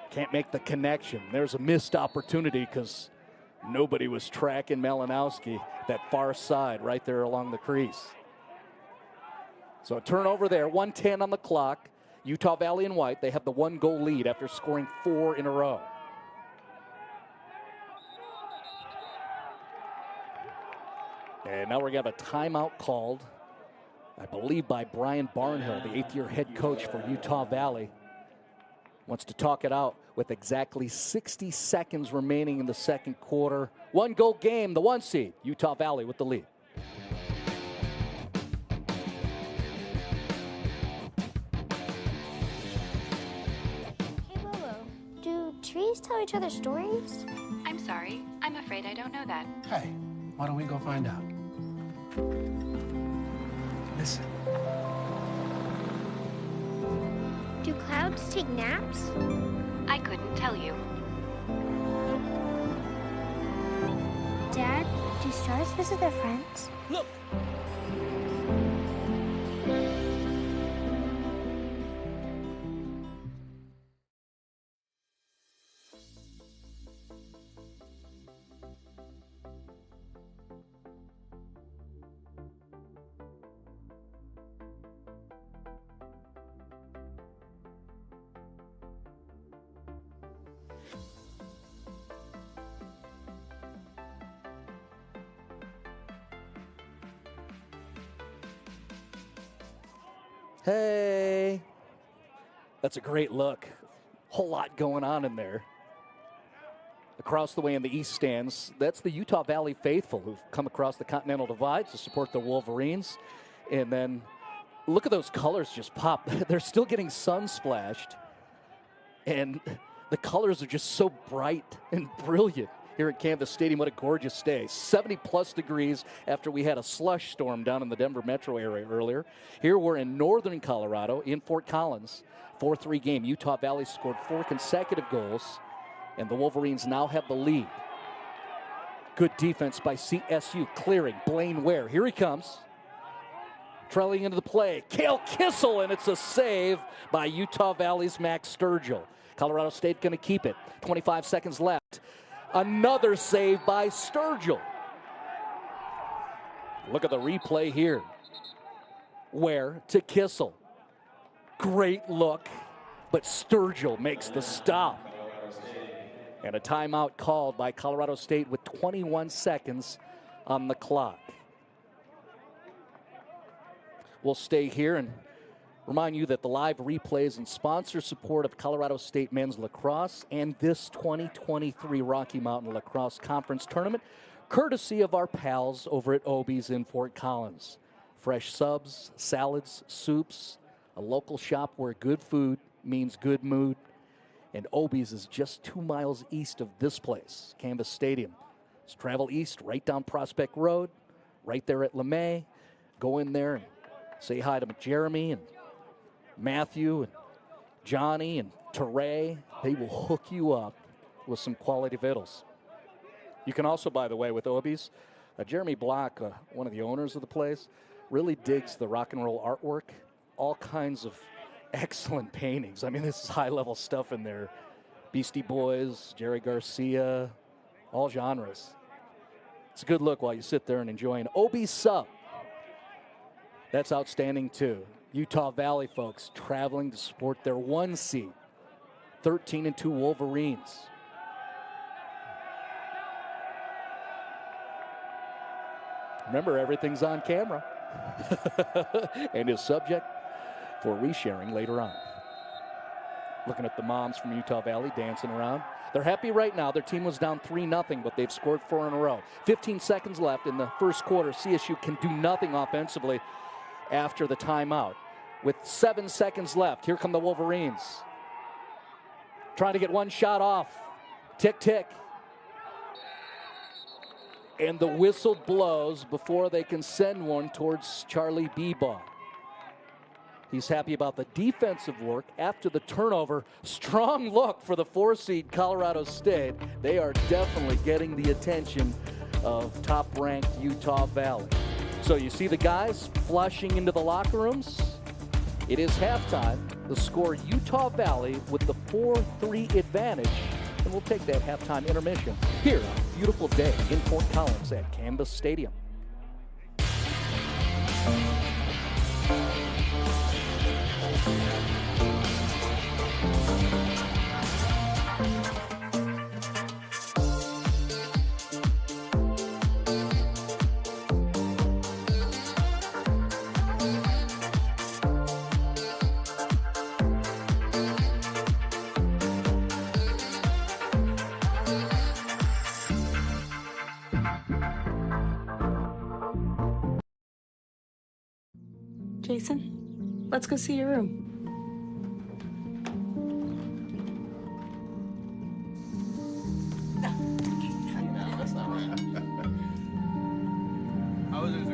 Can't make the connection. There's a missed opportunity because nobody was tracking Malinowski. That far side right there along the crease. So a turnover there. 1:10 on the clock. Utah Valley and white. They have the 1-goal lead after scoring 4 in a row. And now we're going to have a timeout called, I believe, by Brian Barnhill, the 8th-year head coach for Utah Valley. Wants to talk it out with exactly 60 seconds remaining in the second quarter. 1-goal game, the 1 seed, Utah Valley with the lead. Hey, Lolo, do trees tell each other stories? I'm sorry. I'm afraid I don't know that. Hey, why don't we go find out? Listen. Do clouds take naps? I couldn't tell you. Dad, do stars visit their friends? Look! Hey. That's a great look. Whole lot going on in there. Across the way in the east stands, that's the Utah Valley faithful who've come across the Continental Divide to support the Wolverines. And then look at those colors just pop. They're still getting sun splashed. And the colors are just so bright and brilliant here at Canvas Stadium. What a gorgeous day. 70-plus degrees after we had a slush storm down in the Denver metro area earlier. Here we're in northern Colorado in Fort Collins. 4-3 game. Utah Valley scored 4 consecutive goals, and the Wolverines now have the lead. Good defense by CSU, clearing Blaine Ware. Here he comes. Trailing into the play. Cale Kissel, and it's a save by Utah Valley's Max Sturgill. Colorado State going to keep it. 25 seconds left. Another save by Sturgill. Look at the replay here. Ware to Kissel. Great look, but Sturgill makes the stop. And a timeout called by Colorado State with 21 seconds on the clock. We'll stay here and remind you that the live replays and sponsor support of Colorado State men's lacrosse and this 2023 Rocky Mountain Lacrosse Conference Tournament, courtesy of our pals over at Obie's in Fort Collins. Fresh subs, salads, soups, a local shop where good food means good mood. And Obie's is just 2 miles east of this place, Canvas Stadium. Let's travel east, right down Prospect Road, right there at LeMay. Go in there and say hi to Jeremy and Matthew and Johnny and Teray. They will hook you up with some quality vittles. You can also, by the way, with Obie's, Jeremy Block, one of the owners of the place, really digs the rock and roll artwork. All kinds of excellent paintings. I mean, this is high-level stuff in there. Beastie Boys, Jerry Garcia, all genres. It's a good look while you sit there and enjoy an Obie sub. That's outstanding, too. Utah Valley folks traveling to support their 1 seed, 13-2 Wolverines. Remember, everything's on camera and is subject for resharing later on. Looking at the moms from Utah Valley dancing around. They're happy right now. Their team was down 3-0, but they've scored 4 in a row. 15 seconds left in the first quarter. CSU can do nothing offensively after the timeout. With 7 seconds left, here come the Wolverines. Trying to get one shot off. Tick, tick. And the whistle blows before they can send one towards Charlie Bebaugh. He's happy about the defensive work after the turnover. Strong look for the 4-seed Colorado State. They are definitely getting the attention of top-ranked Utah Valley. So you see the guys flushing into the locker rooms. It is halftime. The score, Utah Valley with the 4-3 advantage. And we'll take that halftime intermission here on a beautiful day in Fort Collins at Canvas Stadium. Jason, let's go see your room. No, that's not right. How is it?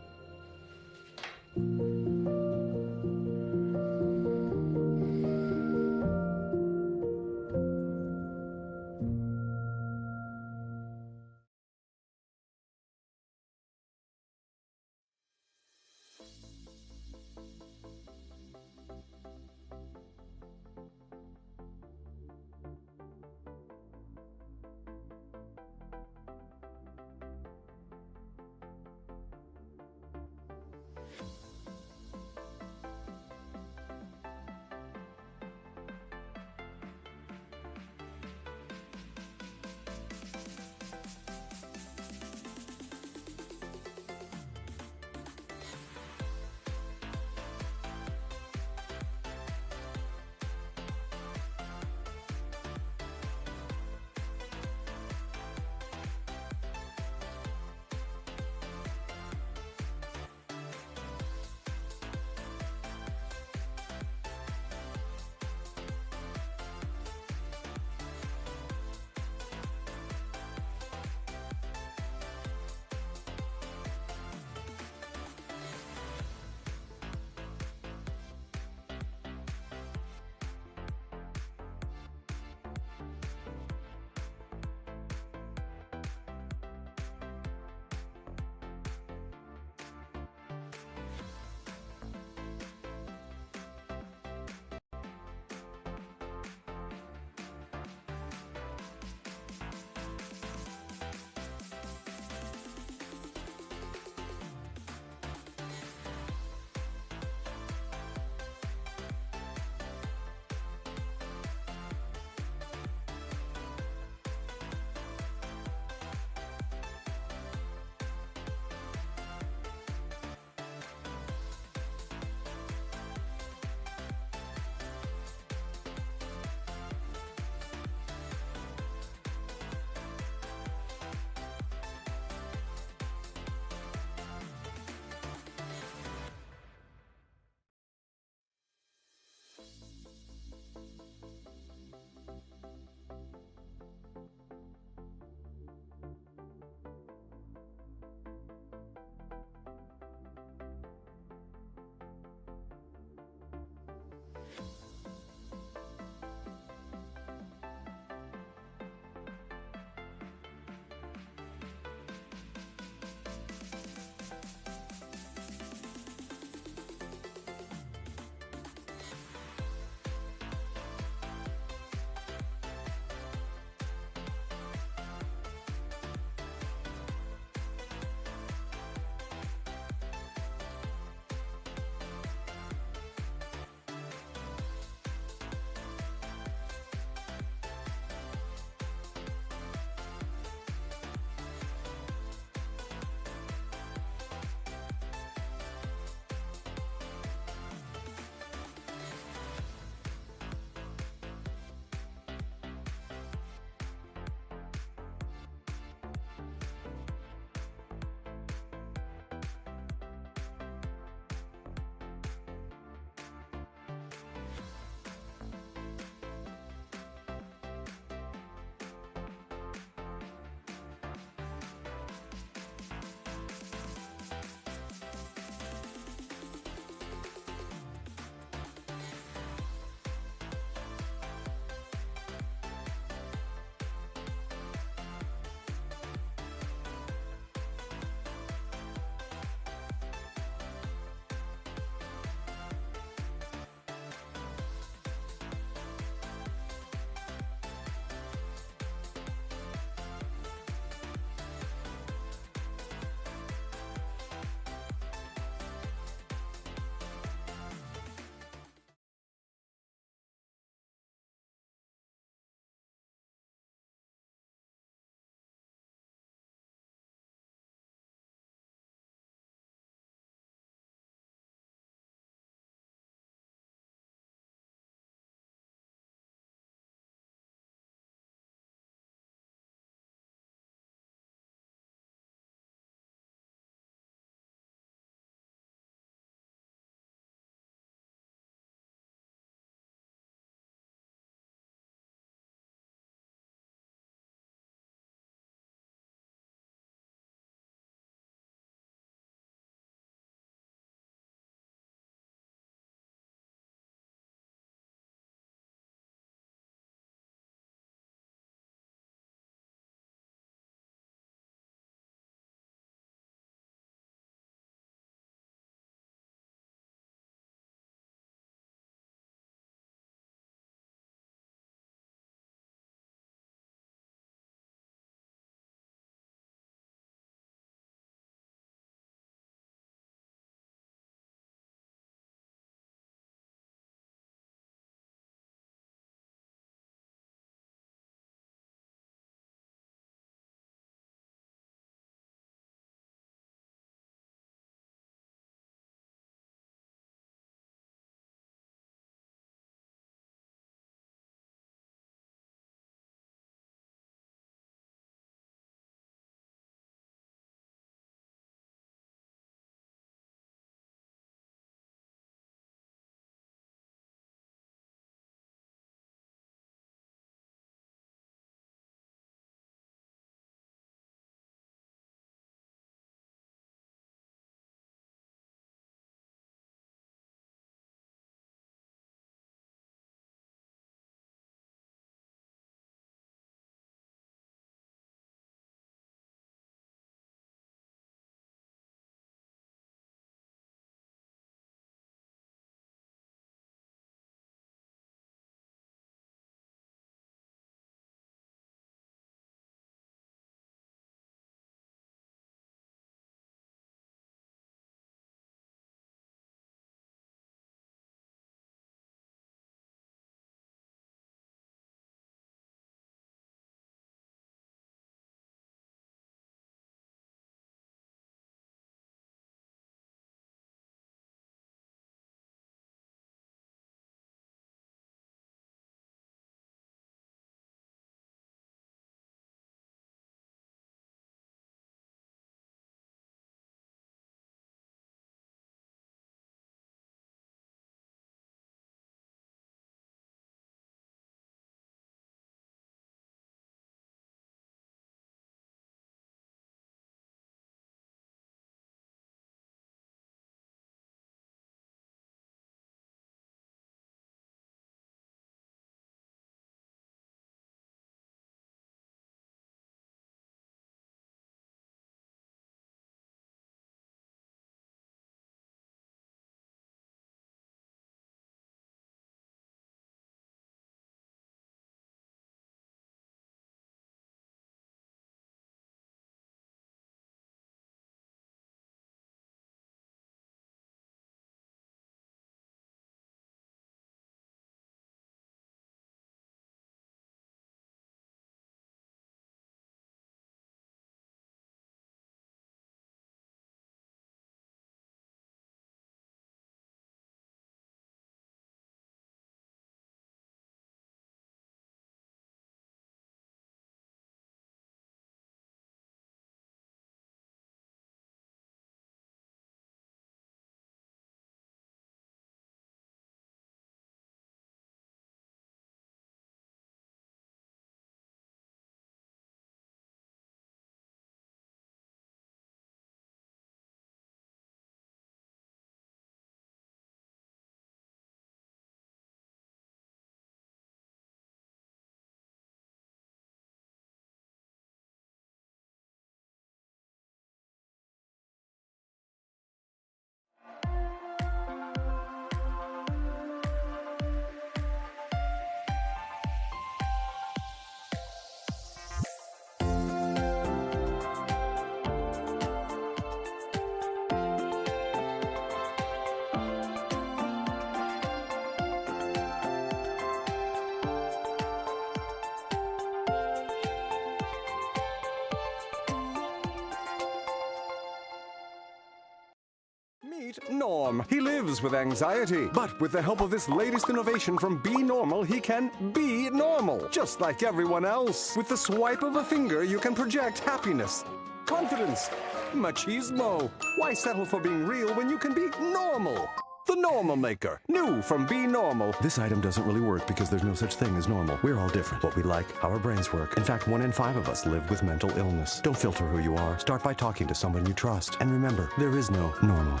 norm. He lives with anxiety, but with the help of this latest innovation from Be Normal, he can be normal, just like everyone else. With the swipe of a finger, you can project happiness, confidence, machismo. Why settle for being real when you can be normal? The Normal Maker, new from Be Normal. This item doesn't really work because there's no such thing as normal. We're all different. What we like, how our brains work. In fact, 1 in 5 of us live with mental illness. Don't filter who you are. Start by talking to someone you trust. And remember, there is no normal.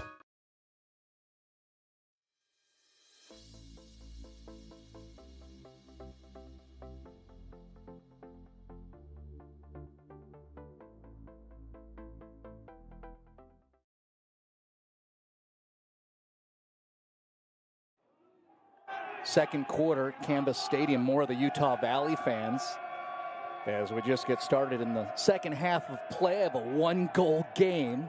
Second quarter, Canvas Stadium, more of the Utah Valley fans as we just get started in the second half of play of a 1-goal game.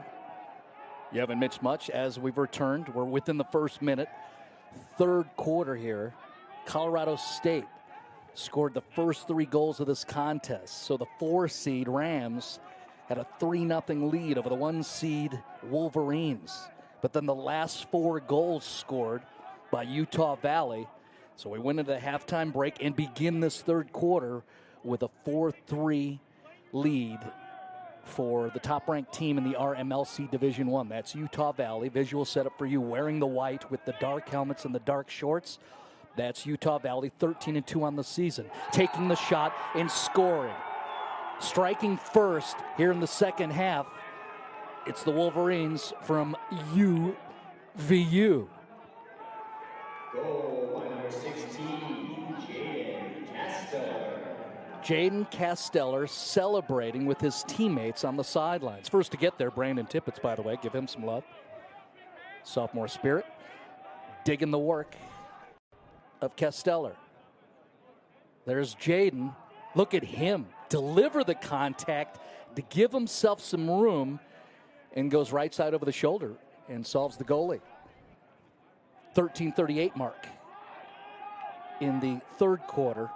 You haven't missed much as we've returned. We're within the first minute. Third quarter here. Colorado State scored the first 3 goals of this contest. So the 4-seed Rams had a 3-0 lead over the 1-seed Wolverines. But then the last 4 goals scored by Utah Valley. So we went into the halftime break and begin this third quarter with a 4-3 lead for the top-ranked team in the RMLC Division I. That's Utah Valley. Visual setup for you, wearing the white with the dark helmets and the dark shorts. That's Utah Valley, 13-2 on the season. Taking the shot and scoring. Striking first here in the second half, it's the Wolverines from UVU. Goal by number 16, Jaden Casteller. Jaden Casteller celebrating with his teammates on the sidelines. First to get there, Brandon Tippett's, by the way. Give him some love. Sophomore spirit. Digging the work of Casteller. There's Jaden. Look at him. Deliver the contact to give himself some room and goes right side over the shoulder and solves the goalie. 13:38 mark in the third quarter.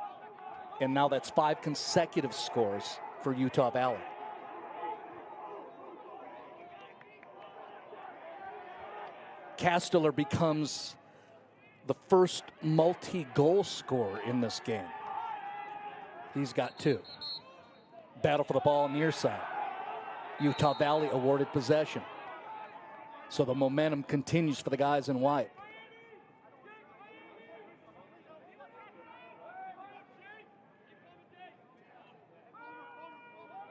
And now that's 5 consecutive scores for Utah Valley. Casteller becomes the first multi-goal scorer in this game. He's got 2. Battle for the ball on the near side. Utah Valley awarded possession. So the momentum continues for the guys in white.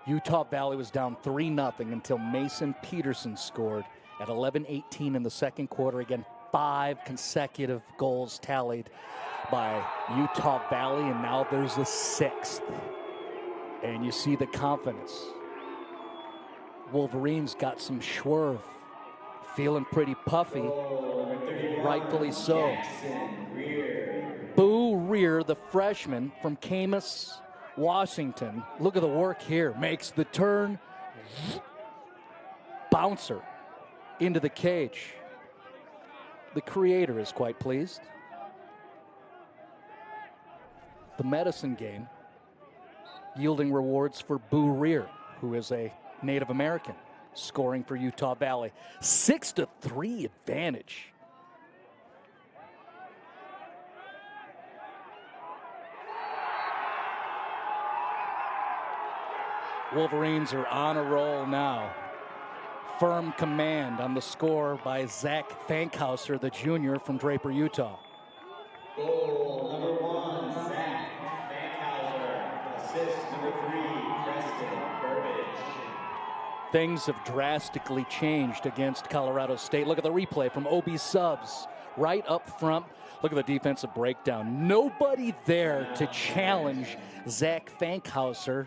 Utah Valley was down 3-0 until Mason Peterson scored at 11:18 in the second quarter. Again, 5 consecutive goals tallied by Utah Valley, and now there's a 6th. And you see the confidence. Wolverines got some swerve, feeling pretty puffy, rightfully so. Boo Rear, the freshman from Camas, Washington, look at the work here. Makes the turn. Bouncer into the cage. The creator is quite pleased. The medicine game yielding rewards for Boo Rear, who is a Native American, scoring for Utah Valley. 6-3 advantage. Wolverines are on a roll now. Firm command on the score by Zach Fankhauser, the junior from Draper, Utah. Goal number 1, Zach Fankhauser. Assist number 3, Preston Burbage. Things have drastically changed against Colorado State. Look at the replay from OB Subs right up front. Look at the defensive breakdown. Nobody there to challenge Zach Fankhauser.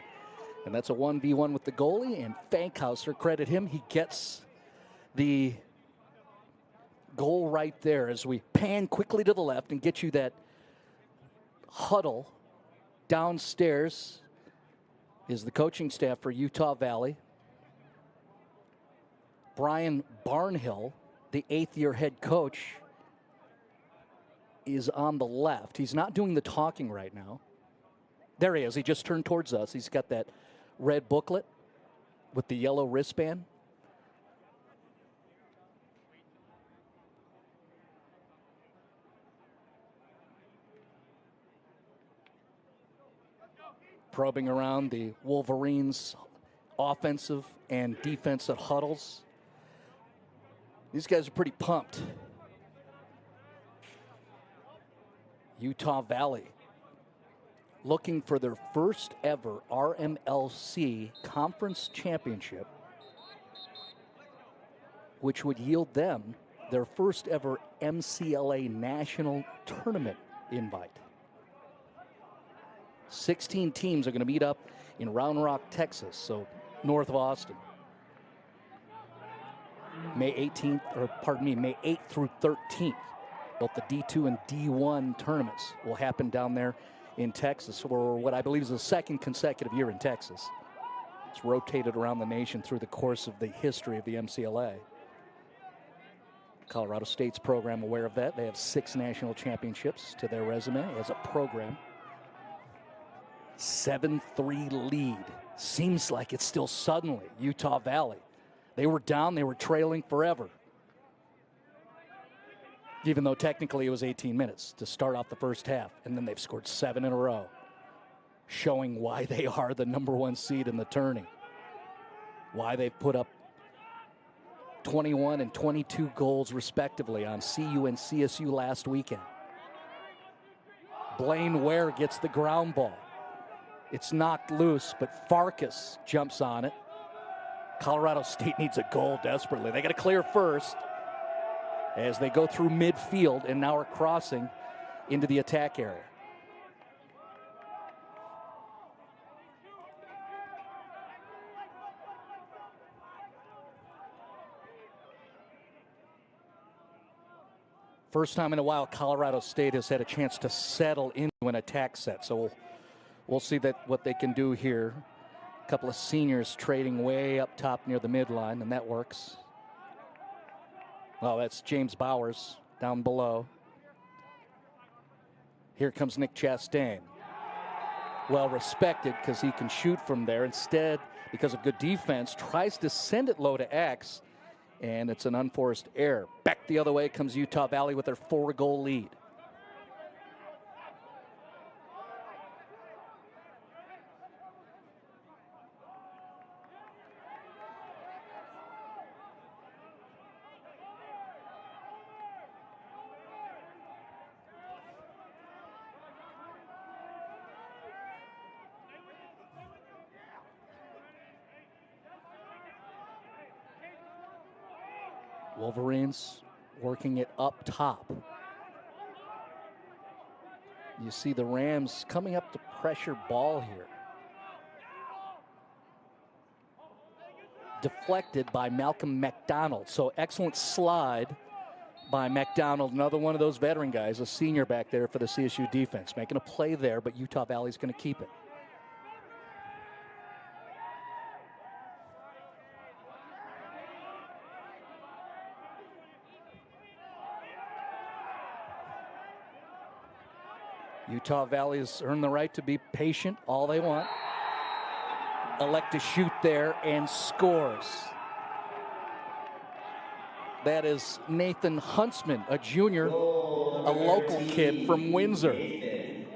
And that's a 1v1 with the goalie, and Fankhauser, credit him, he gets the goal right there as we pan quickly to the left and get you that huddle. Downstairs is the coaching staff for Utah Valley. Brian Barnhill, the 8th-year head coach, is on the left. He's not doing the talking right now. There he is. He just turned towards us. He's got that red booklet with the yellow wristband. probing around the Wolverines' offensive and defensive huddles. These guys are pretty pumped. Utah Valley looking for their first ever RMLC conference championship, which would yield them their first ever MCLA national tournament invite. 16 teams are going to meet up in Round Rock, Texas, so north of Austin. May 8th through 13th. Both the D2 and D1 tournaments will happen down there in Texas for what I believe is the second consecutive year in Texas. It's rotated around the nation through the course of the history of the MCLA. Colorado State's program aware of that. They have 6 national championships to their resume as a program. 7-3 lead. Seems like it's still suddenly Utah Valley. They were down, they were trailing forever. Even though technically it was 18 minutes to start off the first half, and then they've scored 7 in a row, showing why they are the #1 seed in the tourney. Why they've put up 21 and 22 goals respectively on CU and CSU last weekend. Blaine Ware gets the ground ball. It's knocked loose, but Farkas jumps on it. Colorado State needs a goal desperately. They got to clear first as they go through midfield and now are crossing into the attack area. First time in a while Colorado State has had a chance to settle into an attack set, so we'll see what they can do here. A couple of seniors trading way up top near the midline, and that works. Well, that's James Bowers down below. Here comes Nick Chastain. Well respected because he can shoot from there. Instead, because of good defense, tries to send it low to X, and it's an unforced error. Back the other way comes Utah Valley with their 4-goal lead. Wolverines working it up top. You see the Rams coming up to pressure ball here. Deflected by Malcolm McDonald. So excellent slide by McDonald. Another one of those veteran guys, a senior back there for the CSU defense. Making a play there, but Utah Valley's going to keep it. Utah Valley has earned the right to be patient all they want. Elect to shoot there and scores. That is Nathan Huntsman, a junior, a local kid from Windsor. And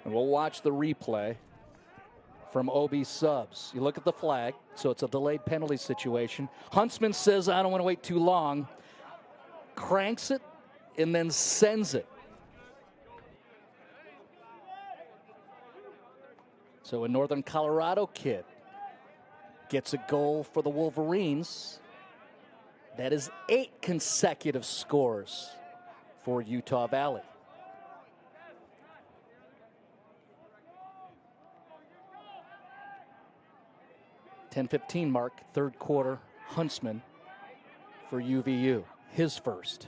we'll watch the replay from OB subs. You look at the flag, so it's a delayed penalty situation. Huntsman says, I don't want to wait too long. Cranks it and then sends it. So a Northern Colorado kid gets a goal for the Wolverines. That is 8 consecutive scores for Utah Valley. .10:15 mark, third quarter, Huntsman for UVU, his first.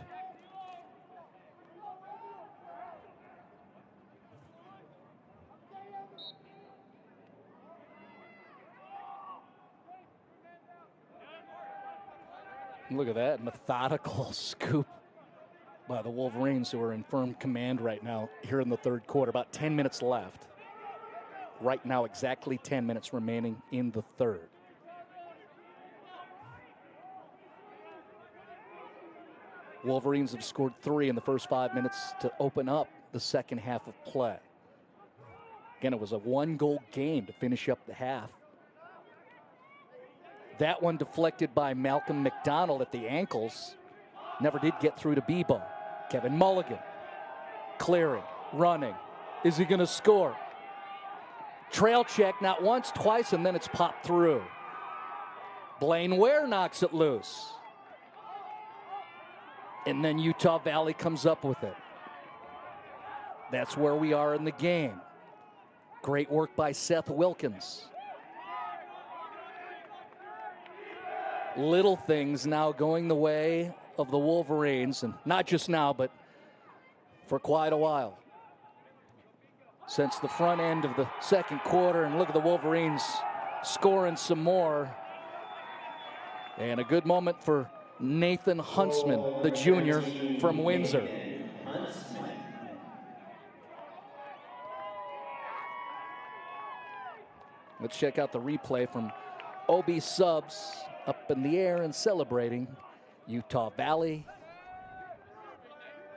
Look at that methodical scoop by the Wolverines, who are in firm command right now here in the third quarter. About 10 minutes left. Right now, exactly 10 minutes remaining in the third. Wolverines have scored 3 in the first 5 minutes to open up the second half of play. Again, it was a 1-goal game to finish up the half. That one deflected by Malcolm McDonald at the ankles. Never did get through to Bebo. Kevin Mulligan clearing, running. Is he going to score? Trail check, not once, twice, and then it's popped through. Blaine Ware knocks it loose. And then Utah Valley comes up with it. That's where we are in the game. Great work by Seth Wilkins. Little things now going the way of the Wolverines, and not just now, but for quite a while. Since the front end of the second quarter, and look at the Wolverines scoring some more. And a good moment for Nathan Huntsman, the junior from Windsor. Let's check out the replay from OB Subs, up in the air and celebrating Utah Valley.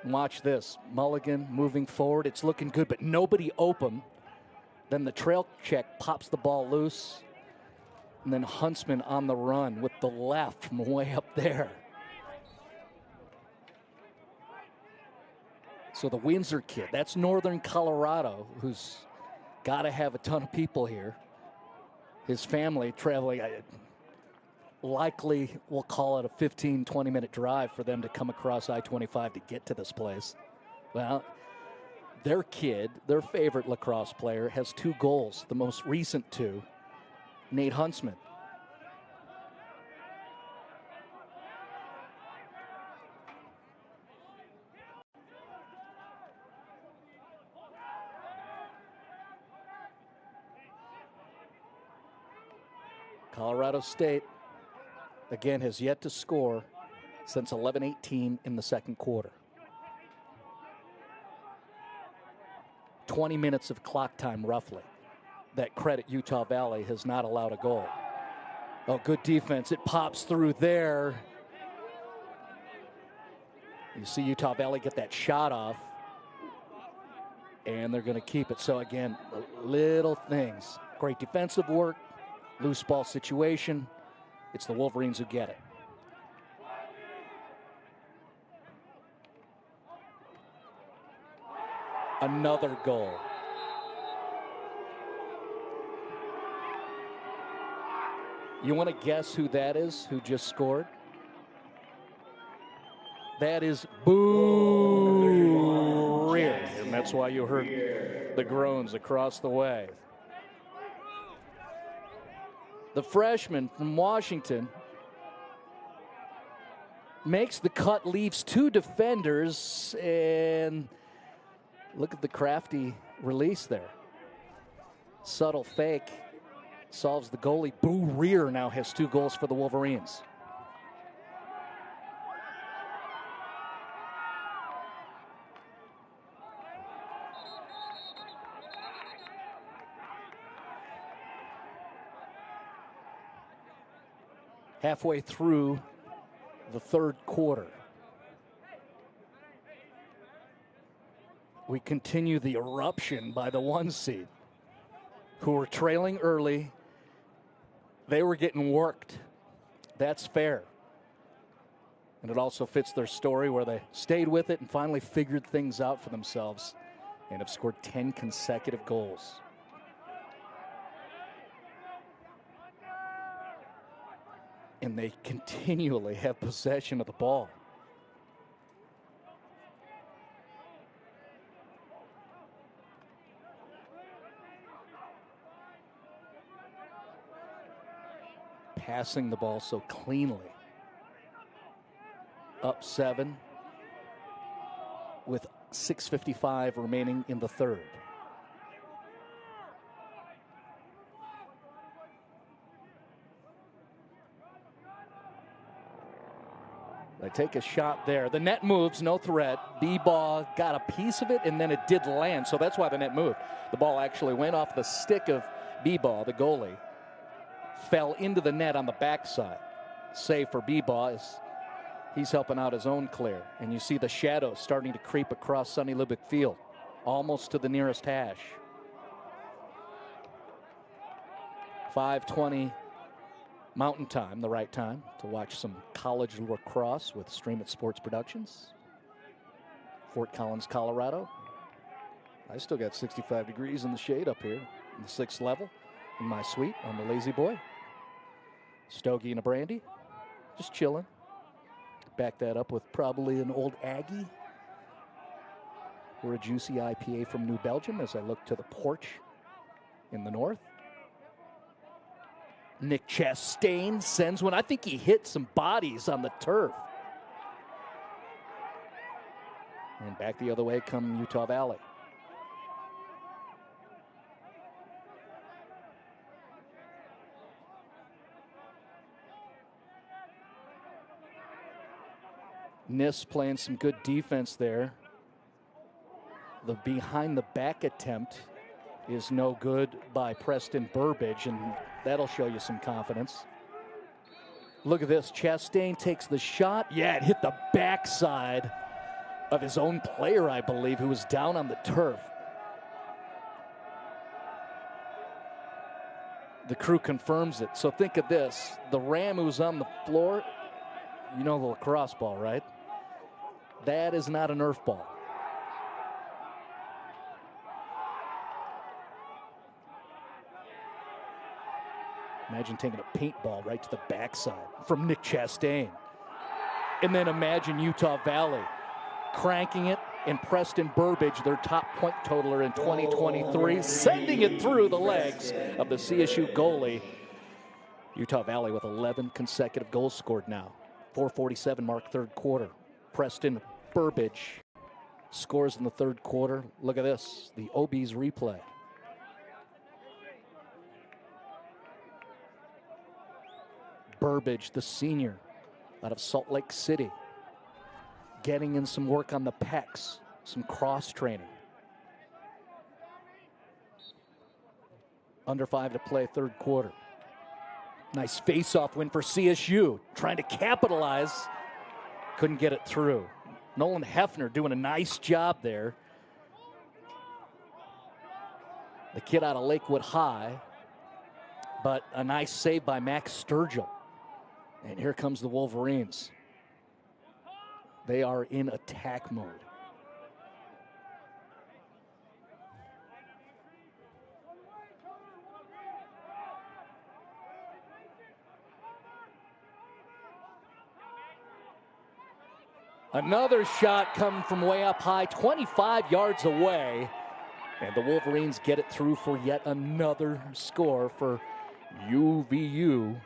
Watch this. Mulligan moving forward. It's looking good, but nobody open. Then the trail check pops the ball loose. And then Huntsman on the run with the left from way up there. So the Windsor kid, that's Northern Colorado, who's got to have a ton of people here. His family traveling, likely we'll call it a 15, 20-minute drive for them to come across I-25 to get to this place. Well, their kid, their favorite lacrosse player, has 2 goals, the most recent 2. Nate Huntsman. Colorado State, again, has yet to score since 11-18 in the second quarter. 20 minutes of clock time, roughly, that credit Utah Valley has not allowed a goal. Oh, good defense. It pops through there. You see Utah Valley get that shot off, and they're going to keep it. So, again, little things. Great defensive work. Loose ball situation. It's the Wolverines who get it. Another goal. You want to guess who that is, who just scored? That is Boo Rear. And that's why you heard the groans across the way. The freshman from Washington makes the cut, leaves 2 defenders, and look at the crafty release there. Subtle fake solves the goalie. Boo Rear now has 2 goals for the Wolverines. Halfway through the third quarter. We continue the eruption by the 1 seed, who were trailing early. They were getting worked. That's fair. And it also fits their story where they stayed with it and finally figured things out for themselves and have scored 10 consecutive goals. And they continually have possession of the ball. Passing the ball so cleanly. Up 7 with 6:55 remaining in the third. They take a shot there. The net moves, no threat. B-ball got a piece of it, and then it did land, so that's why the net moved. The ball actually went off the stick of B-ball, the goalie. Fell into the net on the backside. Save for B-ball as he's helping out his own clear. And you see the shadows starting to creep across Sonny Lubick Field. almost to the nearest hash. 5:20 Mountain Time, the right time to watch some college lacrosse with Stream It Sports Productions. Fort Collins, Colorado. I still got 65 degrees in the shade up here in the 6th level in my suite on the Lazy Boy. Stogie and a brandy, just chilling. Back that up with probably an old Aggie or a juicy IPA from New Belgium as I look to the porch in the north. Nick Chastain sends one. I think he hit some bodies on the turf. And back the other way come Utah Valley. Nis playing some good defense there. The behind the back attempt is no good by Preston Burbage, and that'll show you some confidence. Look at this. Chastain takes the shot. Yeah, it hit the backside of his own player, I believe, who was down on the turf. The crew confirms it. So think of this. The Ram who's on the floor, you know the lacrosse ball, right? That is not a Nerf ball. Imagine taking a paintball right to the backside from Nick Chastain. And then imagine Utah Valley cranking it, and Preston Burbage, their top point totaler in 2023, sending it through the legs of the CSU goalie. Utah Valley with 11 consecutive goals scored now. 4:47 mark, third quarter. Preston Burbage scores in the third quarter. Look at this, the OB's replay. Burbage, the senior out of Salt Lake City, getting in some work on the pecs, some cross training. Under 5 to play, third quarter. Nice face-off win for CSU, trying to capitalize. Couldn't get it through. Nolan Hefner doing a nice job there. The kid out of Lakewood High, but a nice save by Max Sturgill. And here comes the Wolverines. They are in attack mode. Another shot coming from way up high, 25 yards away. And the Wolverines get it through for yet another score for UVU.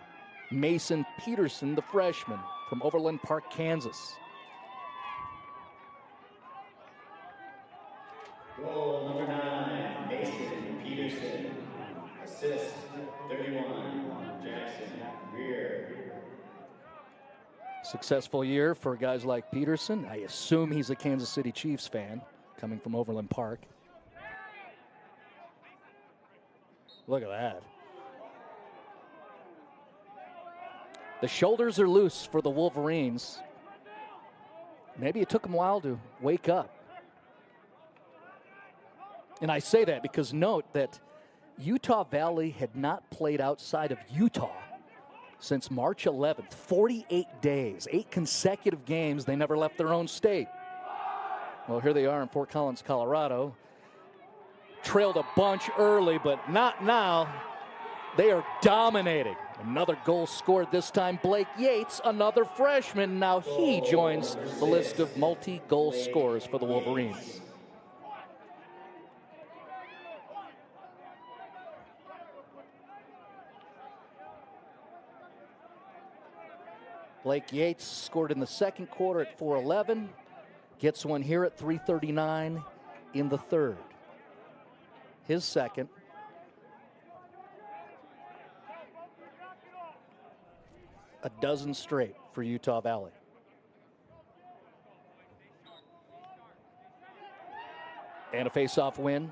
Mason Peterson, the freshman from Overland Park, Kansas. Goal number 9, Mason Peterson. Assist 31, Jackson Rear. Successful year for guys like Peterson. I assume he's a Kansas City Chiefs fan coming from Overland Park. Look at that. The shoulders are loose for the Wolverines. Maybe it took them a while to wake up. And I say that because note that Utah Valley had not played outside of Utah since March 11th. 48 days, 8 consecutive games. They never left their own state. Well, here they are in Fort Collins, Colorado. Trailed a bunch early, but not now. They are dominating. Another goal scored this time. Blake Yates, another freshman. Now he joins the list of multi-goal scorers for the Wolverines. Blake Yates scored in the second quarter at 4:11. Gets one here at 3:39 in the third. His second. A dozen straight for Utah Valley. And a face-off win.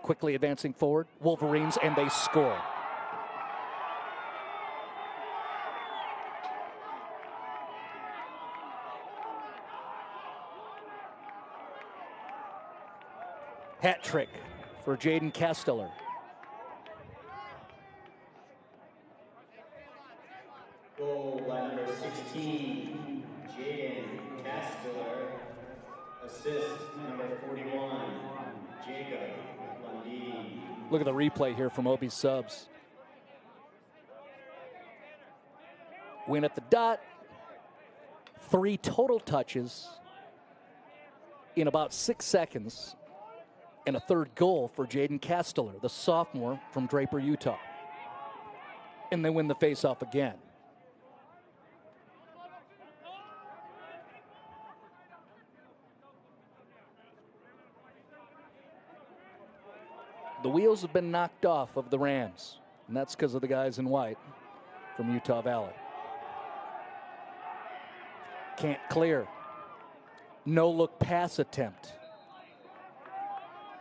Quickly advancing forward. Wolverines, and they score. Hat trick for Jaden Casteller. Goal by number 16, Jaden Casteller. Assist number 41, Jacob Lundeen. Look at the replay here from Obi Subs. Win at the dot. 3 total touches in about 6 seconds. And a third goal for Jaden Casteller, the sophomore from Draper, Utah. And they win the faceoff again. The wheels have been knocked off of the Rams, and that's because of the guys in white from Utah Valley. Can't clear. No look pass attempt.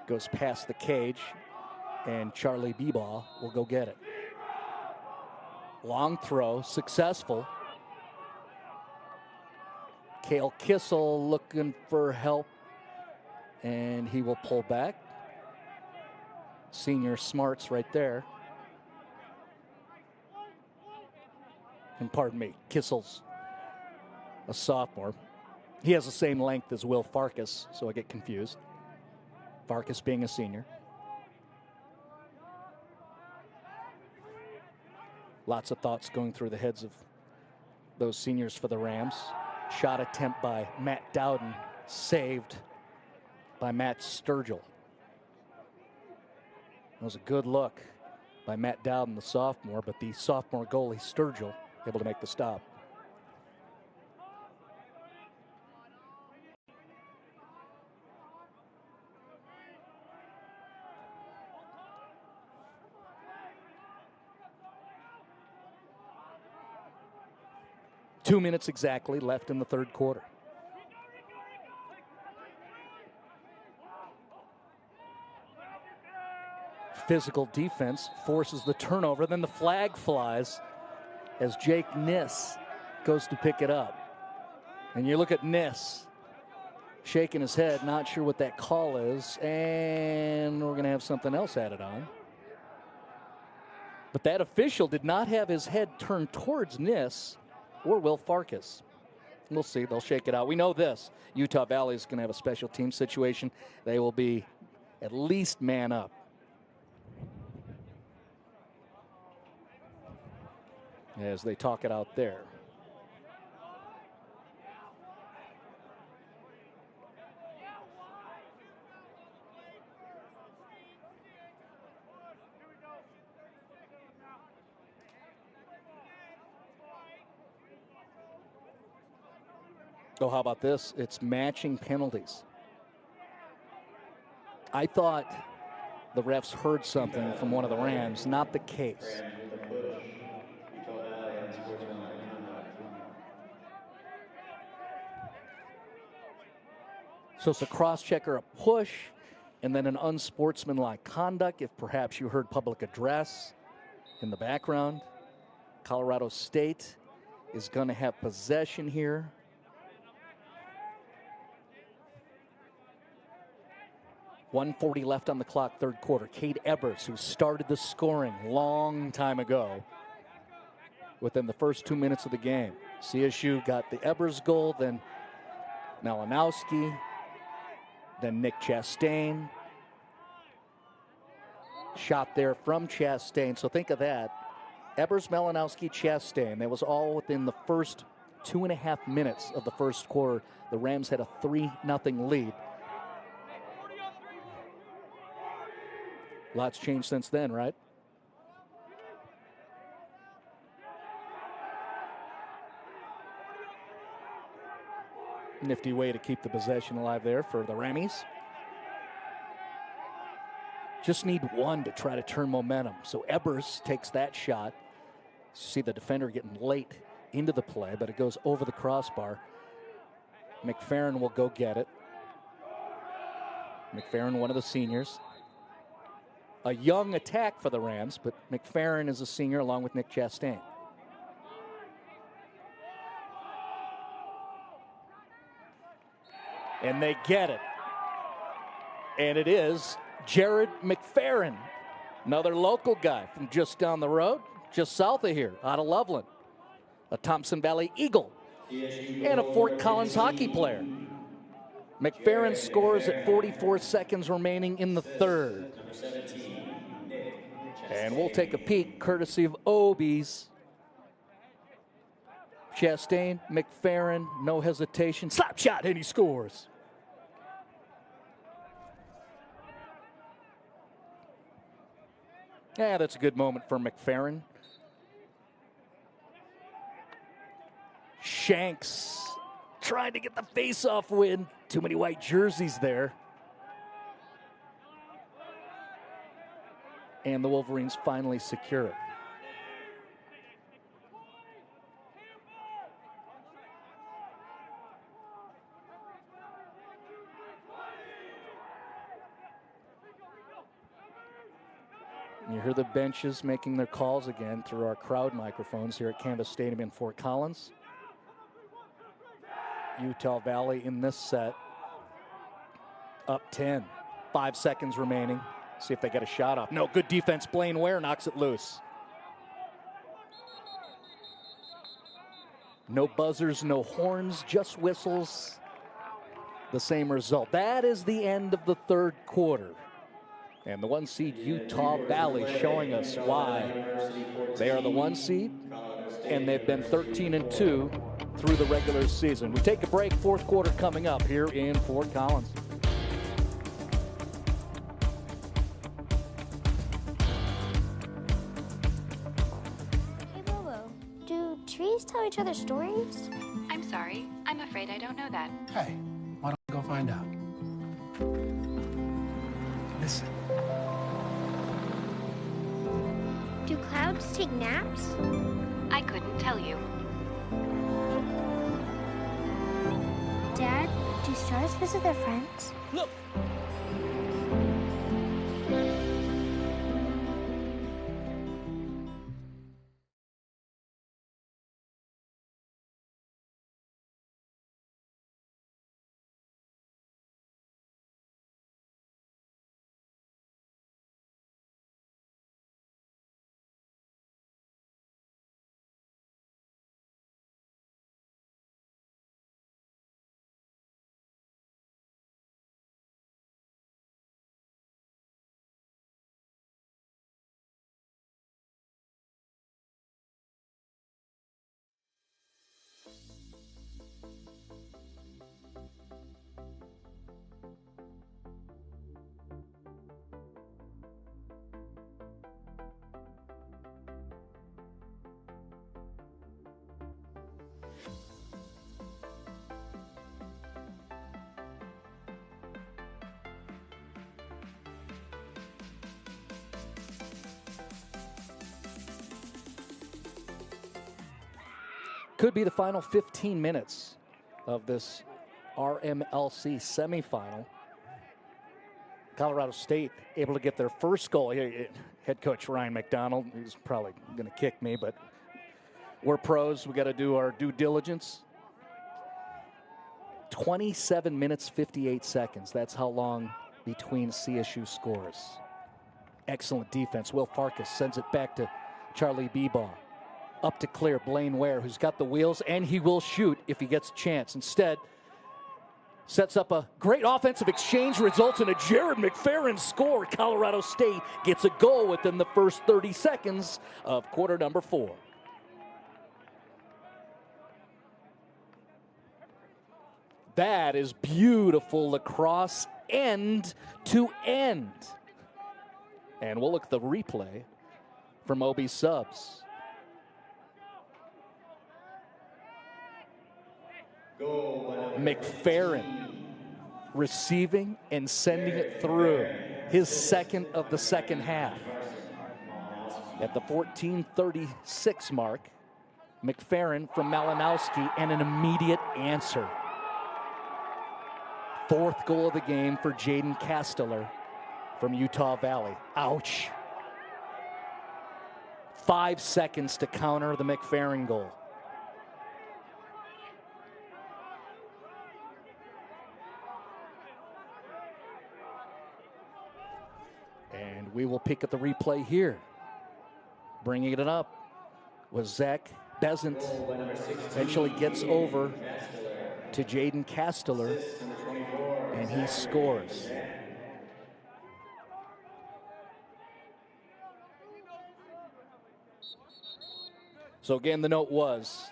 Goes past the cage, and Charlie Bebaugh will go get it. Long throw, successful. Cale Kissel looking for help, and he will pull back. Senior smarts right there. And pardon me, Kissel's a sophomore. He has the same length as Will Farkas, so I get confused. Farkas being a senior. Lots of thoughts going through the heads of those seniors for the Rams. Shot attempt by Matt Dowden, saved by Matt Sturgill. That was a good look by Matt Dowden, the sophomore, but the sophomore goalie, Sturgill, able to make the stop. Two minutes exactly left in the third quarter. Physical defense forces the turnover. Then the flag flies as Jake Niss goes to pick it up. And you look at Niss shaking his head, not sure what that call is. And we're going to have something else added on. But that official did not have his head turned towards Niss or Will Farkas. We'll see. They'll shake it out. We know this. Utah Valley is going to have a special team situation. They will be at least man up. As they talk it out there. Oh, how about this? It's matching penalties. I thought the refs heard something from one of the Rams. Not the case. So it's a cross-check or a push, and then an unsportsmanlike conduct if perhaps you heard public address in the background. Colorado State is going to have possession here. .140 left on the clock, third quarter. Cade Ebers, who started the scoring long time ago, within the first 2 minutes of the game. CSU got the Ebers goal, then Malinowski, then Nick Chastain. Shot there from Chastain, so think of that. Ebers, Malinowski, Chastain. That was all within the first 2.5 minutes of the first quarter. The Rams had a 3-0 lead. Lots changed since then, right? Nifty way to keep the possession alive there for the Rammies. Just need one to try to turn momentum. So Ebers takes that shot. See the defender getting late into the play, but it goes over the crossbar. McFerrin will go get it. McFerrin, one of the seniors. A young attack for the Rams, but McFerrin is a senior along with Nick Chastain. And they get it. And it is Jared McFerrin, another local guy from just down the road, just south of here, out of Loveland. A Thompson Valley Eagle and a Fort Collins hockey player. McFerrin scores at 44 seconds remaining in the third. And we'll take a peek courtesy of Obies. Chastain, McFerrin, no hesitation. Slap shot, and he scores. Yeah, that's a good moment for McFerrin. Shanks trying to get the face-off win. Too many white jerseys there. And the Wolverines finally secure it. You hear the benches making their calls again through our crowd microphones here at Canvas Stadium in Fort Collins. Utah Valley in this set up 10. 5 seconds remaining. See if they get a shot off. No, good defense. Blaine Ware knocks it loose. No buzzers, no horns, just whistles. The same result. That is the end of the third quarter. And the 1 seed Utah Valley showing us why they are the 1 seed, and they've been 13-2 through the regular season. We take a break. Fourth quarter coming up here in Fort Collins. Hey, Bobo, do trees tell each other stories? I'm sorry. I'm afraid I don't know that. Hey, why don't we go find out? Listen. Do clouds take naps? I couldn't tell you. Dad, do stars visit their friends? Look. Could be the final 15 minutes of this RMLC semifinal. Colorado State able to get their first goal. Head coach Ryan McDonald, he's probably going to kick me, but we're pros. We got to do our due diligence. 27 minutes, 58 seconds. That's how long between CSU scores. Excellent defense. Will Farkas sends it back to Charlie Bebaugh. Up to clear, Blaine Ware, who's got the wheels, and he will shoot if he gets a chance. Instead, sets up a great offensive exchange, results in a Jared McFerrin score. Colorado State gets a goal within the first 30 seconds of quarter number 4. That is beautiful lacrosse end to end. And we'll look at the replay from Obi Subs. McFerrin receiving and sending it through. His second of the second half. At the 14:36 mark, McFerrin from Malinowski and an immediate answer. Fourth goal of the game for Jaden Casteller from Utah Valley. Ouch. 5 seconds to counter the McFerrin goal. And we will pick at the replay here. Bringing it up was Zach Bezant. Eventually gets over to Jaden Casteller, and he scores. So again, the note was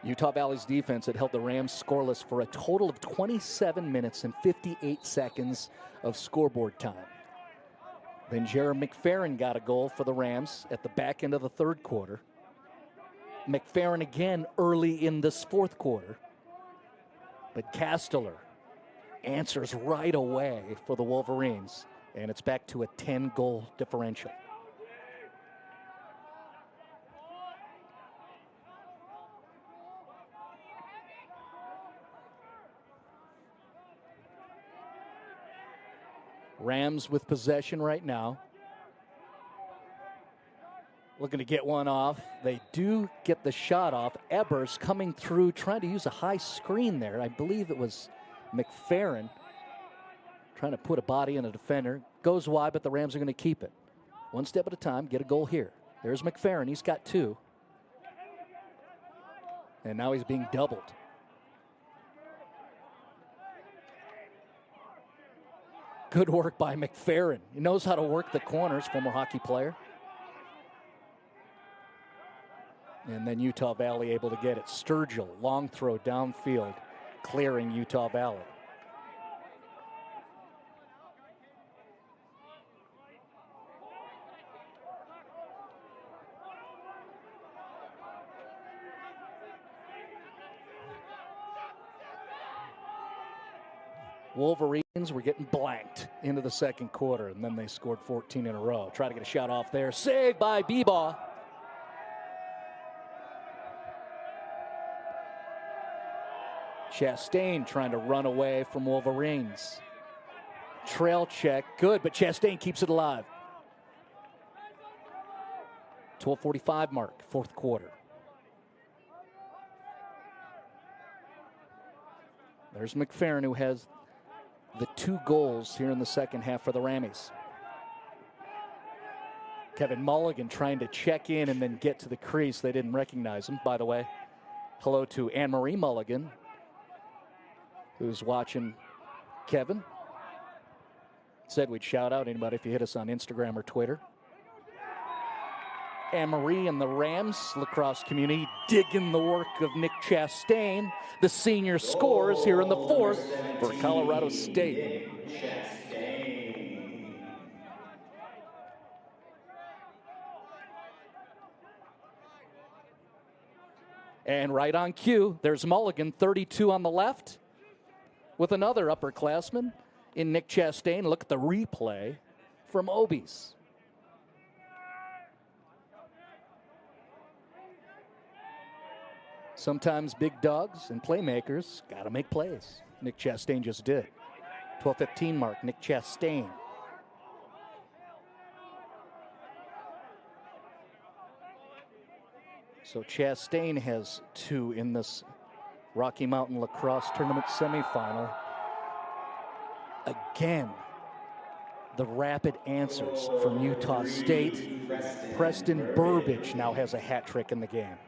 Utah Valley's defense had held the Rams scoreless for a total of 27 minutes and 58 seconds of scoreboard time. Then Jared McFerrin got a goal for the Rams at the back end of the third quarter. McFerrin again early in this fourth quarter. But Casteller answers right away for the Wolverines, and it's back to a 10-goal differential. Rams with possession right now. Looking to get one off. They do get the shot off. Ebers coming through, trying to use a high screen there. I believe it was McFerrin trying to put a body in a defender. Goes wide, but the Rams are going to keep it. One step at a time, get a goal here. There's McFerrin. He's got two. And now he's being doubled. Good work by McFerrin. He knows how to work the corners, former hockey player. And then Utah Valley able to get it. Sturgill, long throw downfield, clearing Utah Valley. Wolverines were getting blanked into the second quarter, and then they scored 14 in a row. Try to get a shot off there. Saved by Bebaugh. Chastain trying to run away from Wolverines. Trail check, good, but Chastain keeps it alive. 12:45 mark, fourth quarter. There's McFerrin, who has the 2 goals here in the second half for the Rammies. Kevin Mulligan trying to check in and then get to the crease. They didn't recognize him. By the way, hello to Anne-Marie Mulligan, who's watching Kevin. Said we'd shout out anybody if you hit us on Instagram or Twitter. Anne-Marie and the Rams lacrosse community digging the work of Nick Chastain. The senior scores here in the fourth for Colorado State. And right on cue, there's Mulligan, 32 on the left, with another upperclassman in Nick Chastain. Look at the replay from Obies. Sometimes big dogs and playmakers got to make plays. Nick Chastain just did. 12:15 mark, Nick Chastain. So Chastain has 2 in this Rocky Mountain Lacrosse Tournament semifinal. Again, the rapid answers from Utah State. Preston Burbage now has a hat trick in the game.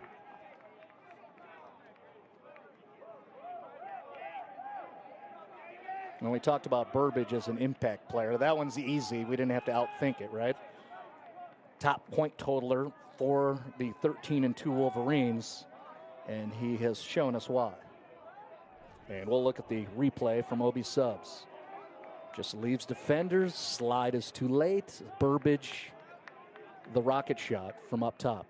When we talked about Burbage as an impact player, that one's easy. We didn't have to outthink it, right? Top point totaler for the 13-2 Wolverines, and he has shown us why. And we'll look at the replay from Obi Subs. Just leaves defenders. Slide is too late. Burbage, the rocket shot from up top.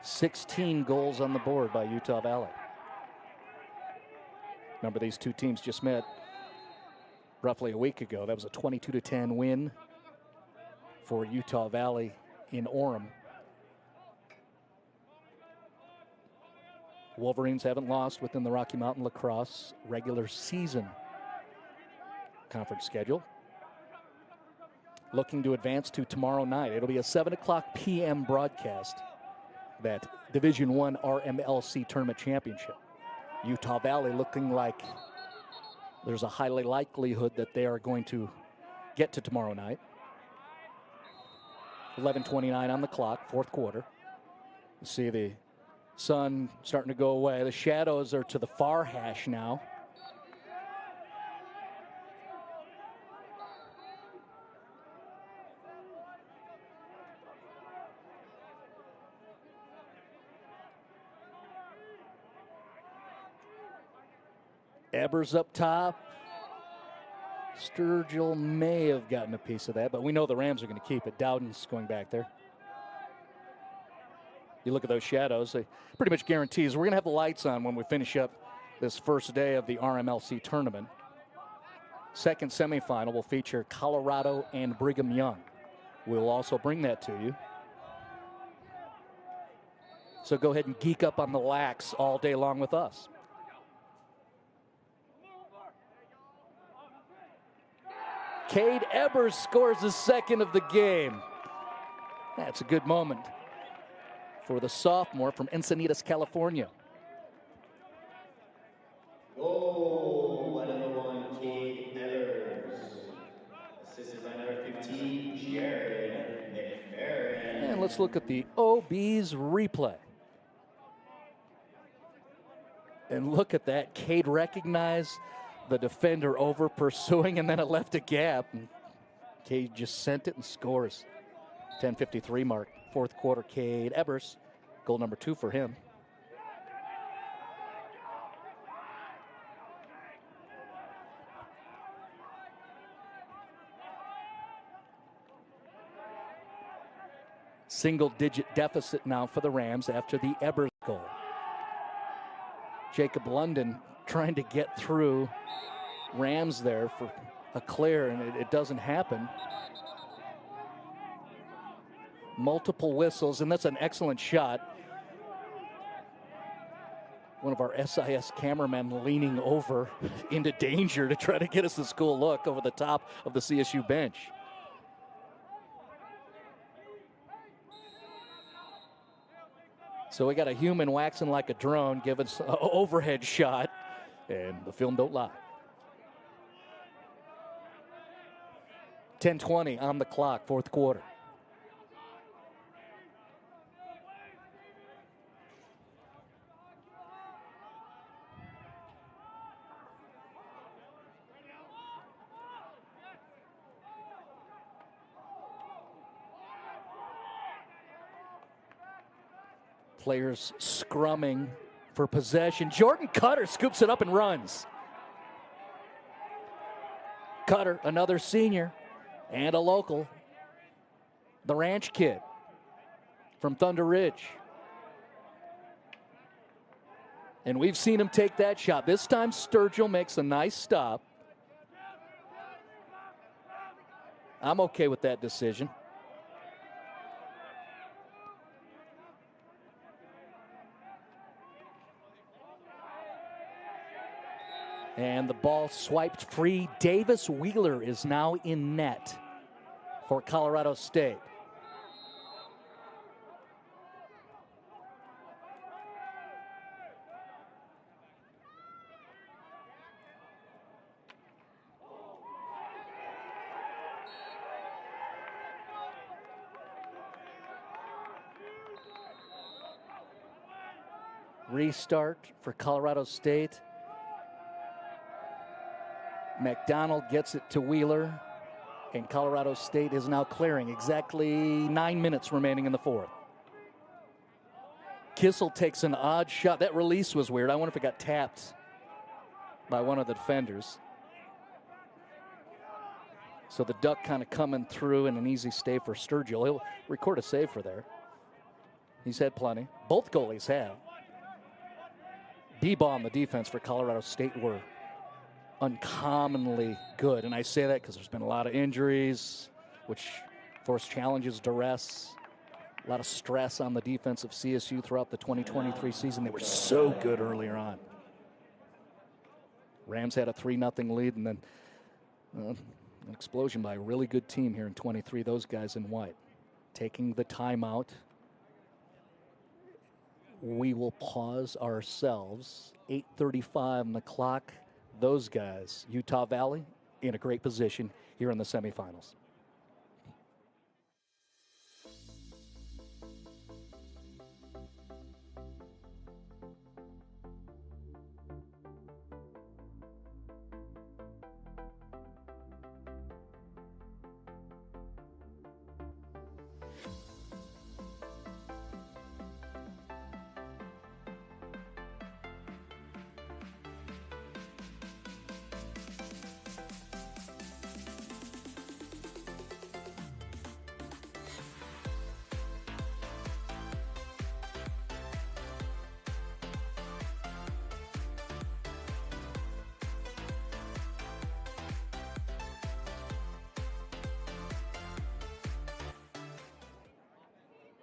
$16 goals on the board by Utah Valley. Remember, these two teams just met roughly a week ago. That was a 22-10 win for Utah Valley in Orem. Wolverines haven't lost within the Rocky Mountain Lacrosse regular season conference schedule. Looking to advance to tomorrow night. It'll be a 7:00 p.m. broadcast, that Division I RMLC Tournament Championship. Utah Valley looking like there's a highly likelihood that they are going to get to tomorrow night. 11:29 on the clock, fourth quarter. You see the sun starting to go away. The shadows are to the far hash now. Ebers up top. Sturgill may have gotten a piece of that, but we know the Rams are going to keep it. Dowden's going back there. You look at those shadows, they pretty much guarantees we're going to have the lights on when we finish up this first day of the RMLC tournament. Second semifinal will feature Colorado and Brigham Young. We'll also bring that to you. So go ahead and geek up on the lax all day long with us. Cade Ebers scores his second of the game. That's a good moment for the sophomore from Encinitas, California. Goal by number 1, Cade Ebers. Assisted by number 15, Jared McFerrin. And let's look at the OB's replay. And look at that. Cade recognized the defender over pursuing, and then it left a gap. And Cade just sent it and scores. 10:53 mark, fourth quarter. Cade Ebers, goal number 2 for him. Single-digit deficit now for the Rams after the Ebers goal. Jacob London trying to get through Rams there for a clear, and it doesn't happen. Multiple whistles, and that's an excellent shot. One of our SIS cameramen leaning over into danger to try to get us this cool look over the top of the CSU bench. So we got a human waxing like a drone, give us an overhead shot, and the film don't lie. 10:20 on the clock, fourth quarter. Players scrumming for possession. Jordan Cutter scoops it up and runs. Cutter, another senior and a local. The Ranch kid from Thunder Ridge. And we've seen him take that shot. This time Sturgill makes a nice stop. I'm okay with that decision. And the ball swiped free. Davis Wheeler is now in net for Colorado State. Restart for Colorado State. McDonald gets it to Wheeler, and Colorado State is now clearing. Exactly 9 minutes remaining in the fourth. Kissel takes an odd shot. That release was weird. I wonder if it got tapped by one of the defenders. So the duck kind of coming through, and an easy stay for Sturgill. He'll record a save for there. He's had plenty. Both goalies have. B-ball on the defense for Colorado State were uncommonly good, and I say that because there's been a lot of injuries, which force challenges, duress, a lot of stress on the defense of CSU throughout the 2023 season. They were so good earlier on. Rams had a 3-0 lead, and then an explosion by a really good team here in 23. Those guys in white taking the timeout. we will pause ourselves. 8:35 on the clock. Those guys, Utah Valley, in a great position here in the semifinals.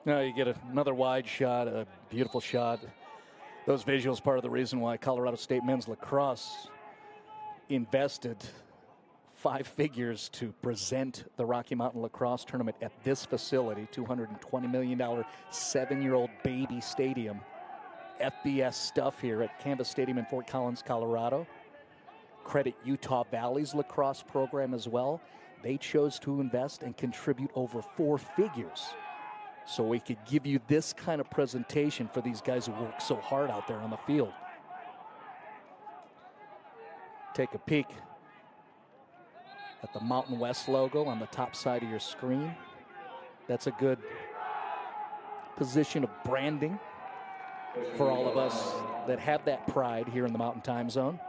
Now you get another wide shot, a beautiful shot. Those visuals part of the reason why Colorado State men's lacrosse invested 5 figures to present the Rocky Mountain Lacrosse Tournament at this facility, $220 million, 7-year-old baby stadium. FBS stuff here at Canvas Stadium in Fort Collins, Colorado. Credit Utah Valley's lacrosse program as well. They chose to invest and contribute over 4 figures so we could give you this kind of presentation for these guys who work so hard out there on the field. Take a peek at the Mountain West logo on the top side of your screen. That's a good position of branding for all of us that have that pride here in the Mountain Time Zone.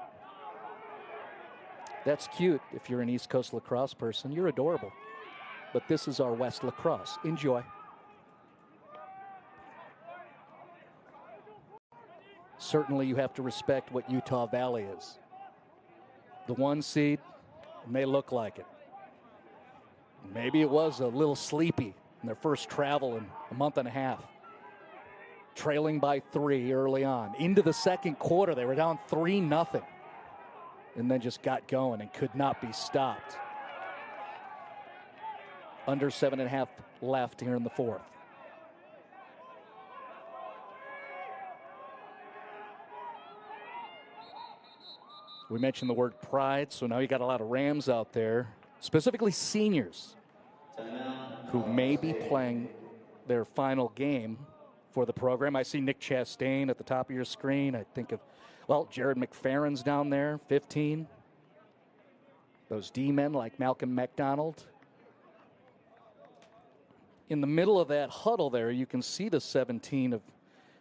That's cute if you're an East Coast lacrosse person. You're adorable. But this is our West lacrosse. Enjoy. Certainly you have to respect what Utah Valley is. The 1 seed, and they look like it. Maybe it was a little sleepy in their first travel in a month and a half. Trailing by 3 early on. Into the second quarter, they were down 3-0. And then just got going and could not be stopped. Under 7.5 left here in the fourth. We mentioned the word pride, so now you got a lot of Rams out there, specifically seniors, who may be playing their final game for the program. I see Nick Chastain at the top of your screen. I think of, well, Jared McFerrin's down there, 15. Those D-men like Malcolm McDonald. In the middle of that huddle there, you can see the 17 of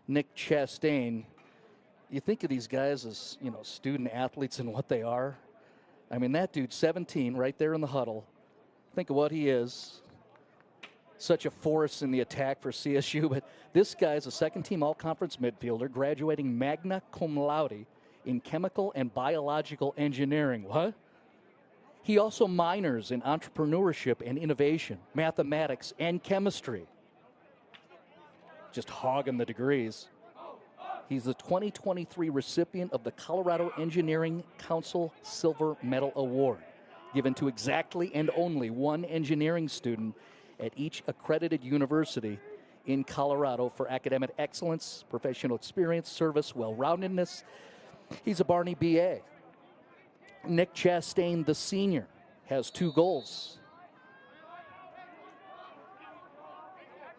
Nick Chastain. You think of these guys as, you know, student athletes and what they are. I mean, that dude, 17, right there in the huddle. Think of what he is. Such a force in the attack for CSU. But this guy's a second-team all-conference midfielder, graduating magna cum laude in chemical and biological engineering. What? He also minors in entrepreneurship and innovation, mathematics and chemistry. Just hogging the degrees. He's the 2023 recipient of the Colorado Engineering Council Silver Medal Award, given to exactly and only one engineering student at each accredited university in Colorado for academic excellence, professional experience, service, well-roundedness. He's a Barney BA. Nick Chastain, the senior, has 2 goals.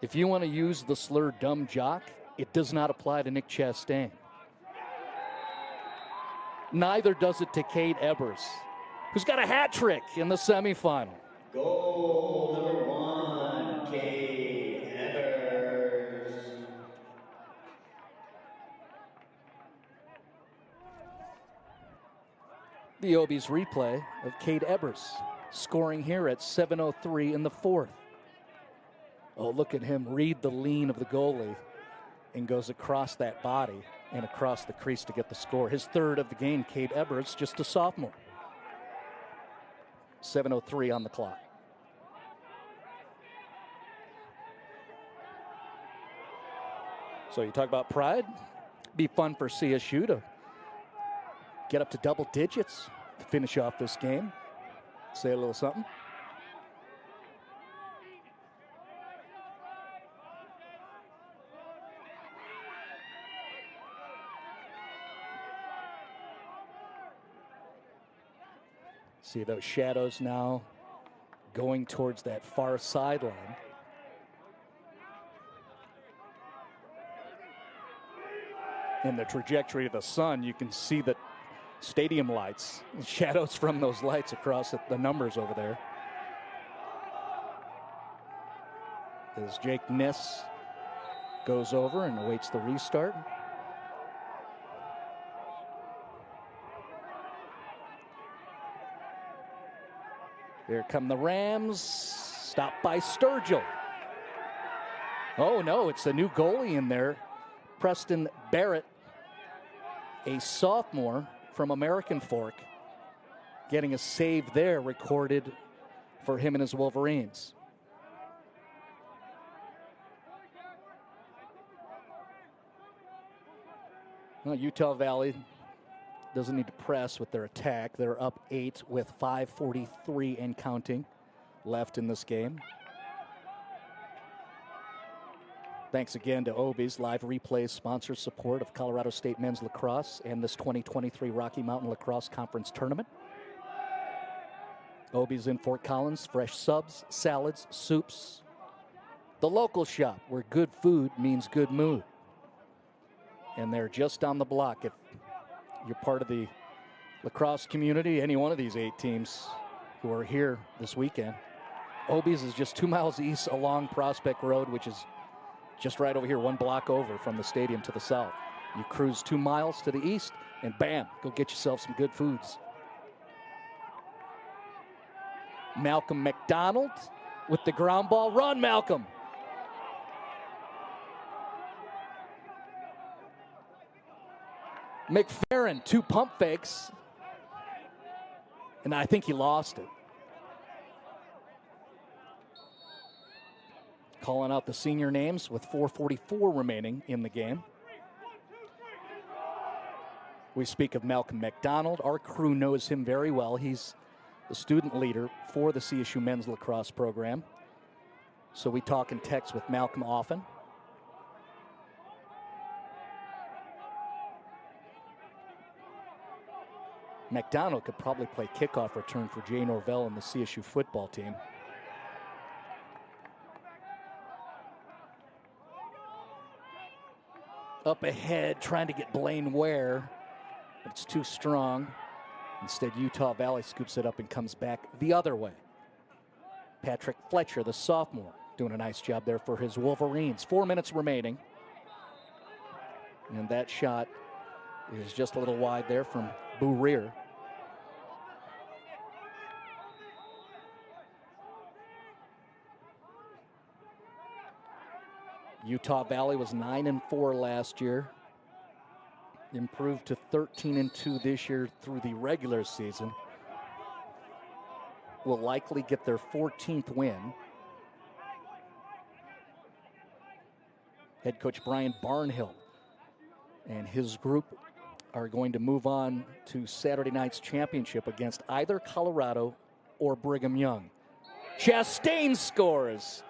If you want to use the slur dumb jock, it does not apply to Nick Chastain. Neither does it to Cade Ebers, who's got a hat trick in the semifinal. Goal number 1, Cade Evers. The Obies replay of Cade Ebers scoring here at 7:03 in the fourth. Oh, look at him read the lean of the goalie and goes across that body and across the crease to get the score. His third of the game, Cade Ebers, just a sophomore. 7:03 on the clock. So you talk about pride. Be fun for CSU to get up to double digits to finish off this game. Say a little something. See those shadows now going towards that far sideline. In the trajectory of the sun, you can see the stadium lights, shadows from those lights across the numbers over there. As Jake Niss goes over and awaits the restart. Here come the Rams, stopped by Sturgill. Oh no, it's a new goalie in there. Preston Barrett, a sophomore from American Fork, getting a save there recorded for him and his Wolverines. Well, Utah Valley doesn't need to press with their attack. They're up 8 with 5:43 and counting left in this game. Thanks again to Obies. Live replays sponsor support of Colorado State men's lacrosse and this 2023 Rocky Mountain Lacrosse Conference Tournament. Obies in Fort Collins, fresh subs, salads, soups. The local shop where good food means good mood. And they're just down the block. If you're part of the lacrosse community, any one of these 8 teams who are here this weekend, Obies is just 2 miles east along Prospect Road, which is just right over here, 1 block over from the stadium to the south. You cruise 2 miles to the east, and bam, go get yourself some good foods. Malcolm McDonald with the ground ball. Run, Malcolm. McFerrin, 2 pump fakes, and I think he lost it. Calling out the senior names with 4:44 remaining in the game. We speak of Malcolm McDonald. Our crew knows him very well. He's the student leader for the CSU men's lacrosse program. So we talk and text with Malcolm often. McDonald could probably play kickoff return for Jay Norvell and the CSU football team. Up ahead, trying to get Blaine Ware. It's too strong. Instead, Utah Valley scoops it up and comes back the other way. Patrick Fletcher, the sophomore, doing a nice job there for his Wolverines. 4 minutes remaining. And that shot is just a little wide there from Boo Rear. Utah Valley was 9-4 last year. Improved to 13-2 this year through the regular season. Will likely get their 14th win. Head coach Brian Barnhill and his group are going to move on to Saturday night's championship against either Colorado or Brigham Young. Chastain scores.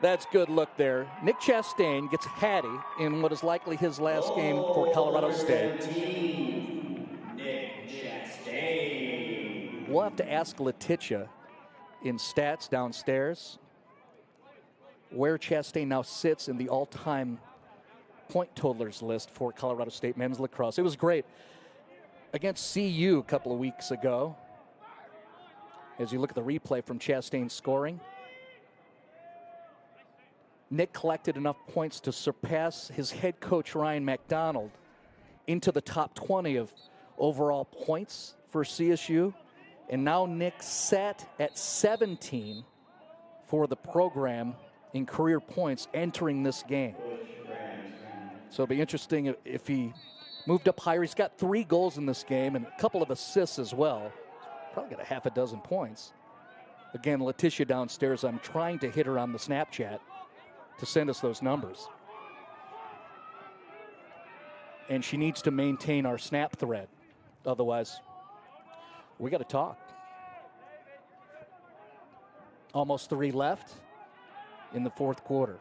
That's good look there. Nick Chastain gets Hattie in what is likely his last game for Colorado State. 17, Nick Chastain. We'll have to ask Letitia in stats downstairs where Chastain now sits in the all-time point totalers list for Colorado State men's lacrosse. It was great against CU a couple of weeks ago. As you look at the replay from Chastain's scoring, Nick collected enough points to surpass his head coach Ryan McDonald into the top 20 of overall points for CSU. And now Nick sat at 17 for the program in career points entering this game. So it'll be interesting if he moved up higher. He's got 3 goals in this game and a couple of assists as well. Probably got a half a dozen points. Again, Letitia downstairs, I'm trying to hit her on the Snapchat to send us those numbers. And she needs to maintain our snap thread. Otherwise, we got to talk. Almost 3 left in the 4th quarter.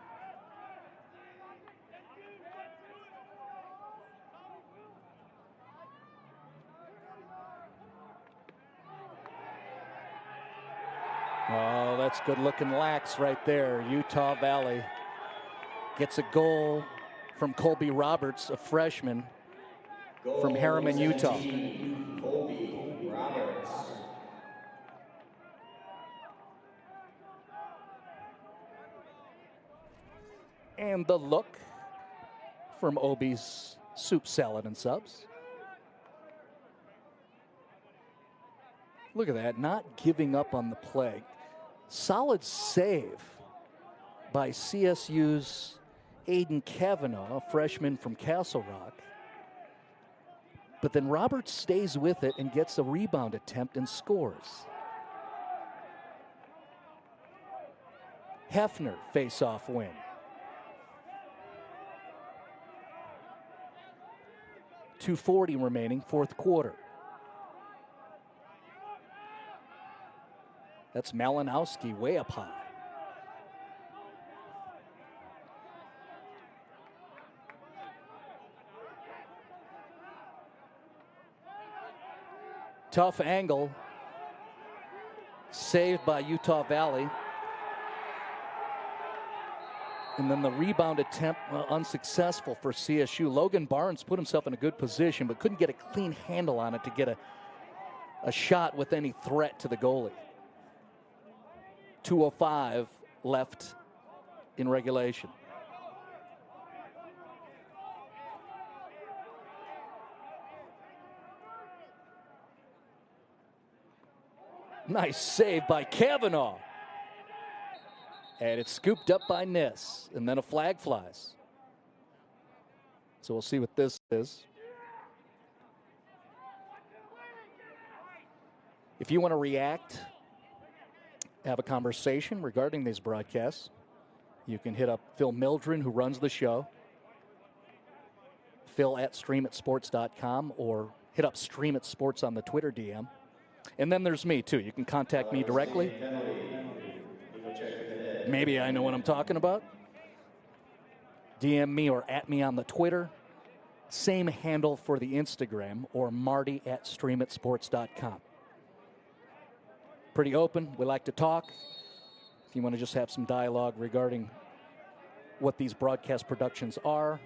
that's good looking lax right there. Utah Valley gets a goal from Colby Roberts, a freshman from Harriman, Utah. Colby Roberts. And the look from Obi's Soup, Salad, and Subs. Look at that, not giving up on the play. Solid save by CSU's Aiden Kavanaugh, a freshman from Castle Rock. But then Roberts stays with it and gets a rebound attempt and scores. Hefner face-off win. .240 remaining, fourth quarter. That's Malinowski way up high. Tough angle. Saved by Utah Valley. And then the rebound attempt unsuccessful for CSU. Logan Barnes put himself in a good position, but couldn't get a clean handle on it to get a shot with any threat to the goalie. 2:05 left in regulation. Nice save by Kavanaugh. And it's scooped up by Niss. And then a flag flies. So we'll see what this is. If you want to react, have a conversation regarding these broadcasts, you can hit up Phil Mildren, who runs the show. Phil at streamatsports.com, or hit up Stream at Sports on the Twitter DM. And then there's me, too. You can contact me directly. Maybe I know what I'm talking about. DM me or at me on the Twitter. Same handle for the Instagram, or Marty at streamatsports.com. Pretty open. We like to talk. If you want to just have some dialogue regarding what these broadcast productions are,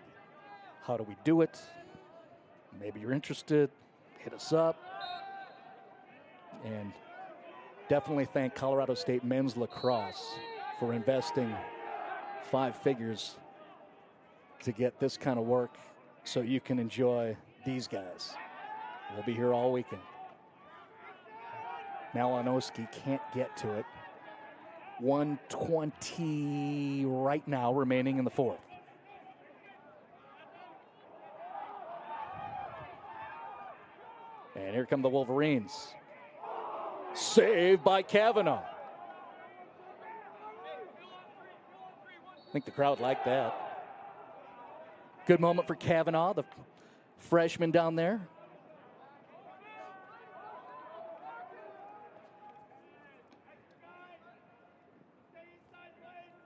how do we do it, maybe you're interested, hit us up. And definitely thank Colorado State men's lacrosse for investing 5 figures to get this kind of work so you can enjoy these guys. We'll be here all weekend. Malinowski can't get to it. 1:20 right now remaining in the fourth. And here come the Wolverines. Saved by Kavanaugh. I think the crowd liked that. Good moment for Kavanaugh, the freshman down there.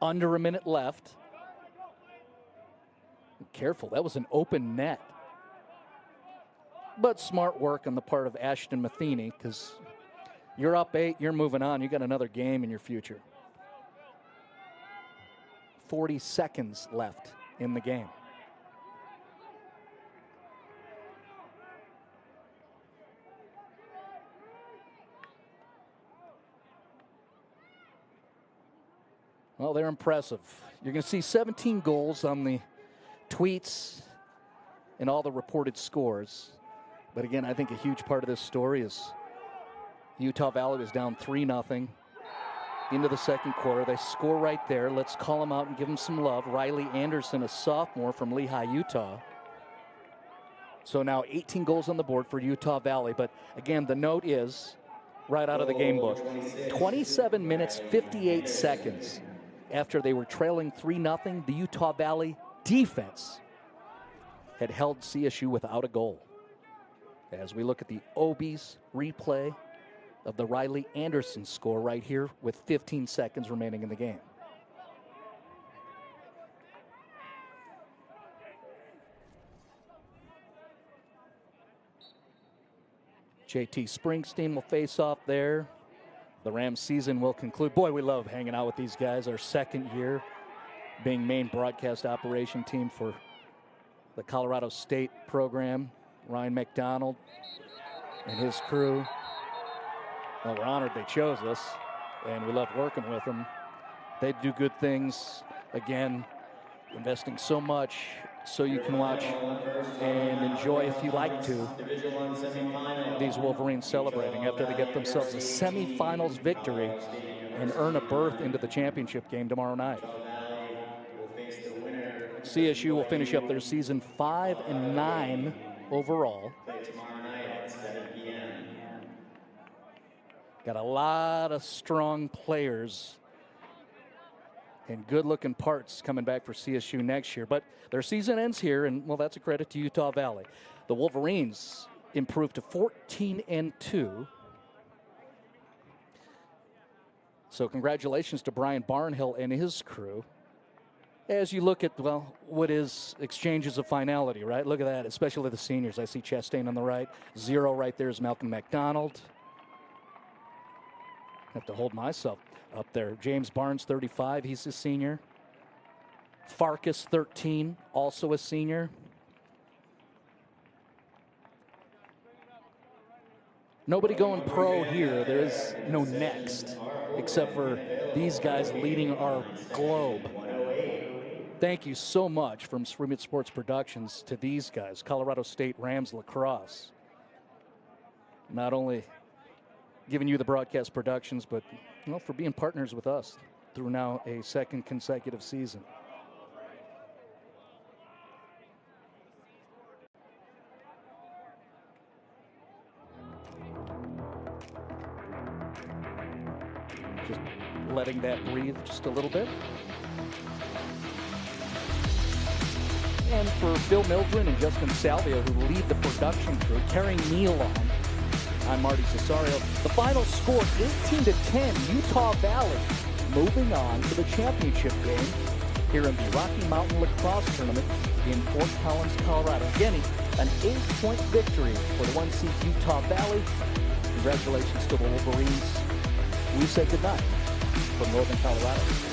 Under a minute left. Careful, that was an open net. But smart work on the part of Ashton Matheny, because you're up 8, you're moving on. You got another game in your future. 40 seconds left in the game. Well, they're impressive. You're going to see 17 goals on the tweets and all the reported scores. But again, I think a huge part of this story is Utah Valley was down 3-0 into the second quarter. They score right there. Let's call them out and give them some love. Riley Anderson, a sophomore from Lehigh, Utah. So now 18 goals on the board for Utah Valley. But again, the note is right out of the game book. 27 minutes, 58 seconds after they were trailing 3-0, the Utah Valley defense had held CSU without a goal. As we look at the Obies replay of the Riley Anderson score right here with 15 seconds remaining in the game. JT Springsteen will face off there. the Rams season will conclude. Boy, we love hanging out with these guys. Our second year being main broadcast operation team for the Colorado State program. Ryan McDonald and his crew. Well, we're honored they chose us, and we love working with them. They do good things. Again, investing so much so you can watch and enjoy, if you like to, these Wolverines celebrating after they get themselves a semifinals victory and earn a berth into the championship game tomorrow night. CSU will finish up their season 5-9 overall. Got a lot of strong players and good-looking parts coming back for CSU next year. But their season ends here, and, well, that's a credit to Utah Valley. The Wolverines improved to 14-2. So congratulations to Brian Barnhill and his crew. As you look at, well, what is exchanges of finality, right? Look at that, especially the seniors. I see Chastain on the right. 0 right there is Malcolm McDonald. Have to hold myself up there. James Barnes, 35, he's a senior. Farkas, 13, also a senior. Nobody going pro here. There is no next, except for these guys leading our globe. Thank you so much from Screamit Sports Productions to these guys, Colorado State Rams Lacrosse. Not only giving you the broadcast productions, but for being partners with us through now a second consecutive season. Just letting that breathe just a little bit. And for Phil Mildren and Justin Salvio, who lead the production crew, carrying Neil on, I'm Marty Cesario. The final score, 18-10, Utah Valley moving on to the championship game here in the Rocky Mountain Lacrosse Tournament in Fort Collins, Colorado. Again, an 8-point victory for the 1-seed Utah Valley. Congratulations to the Wolverines. We say goodnight from Northern Colorado.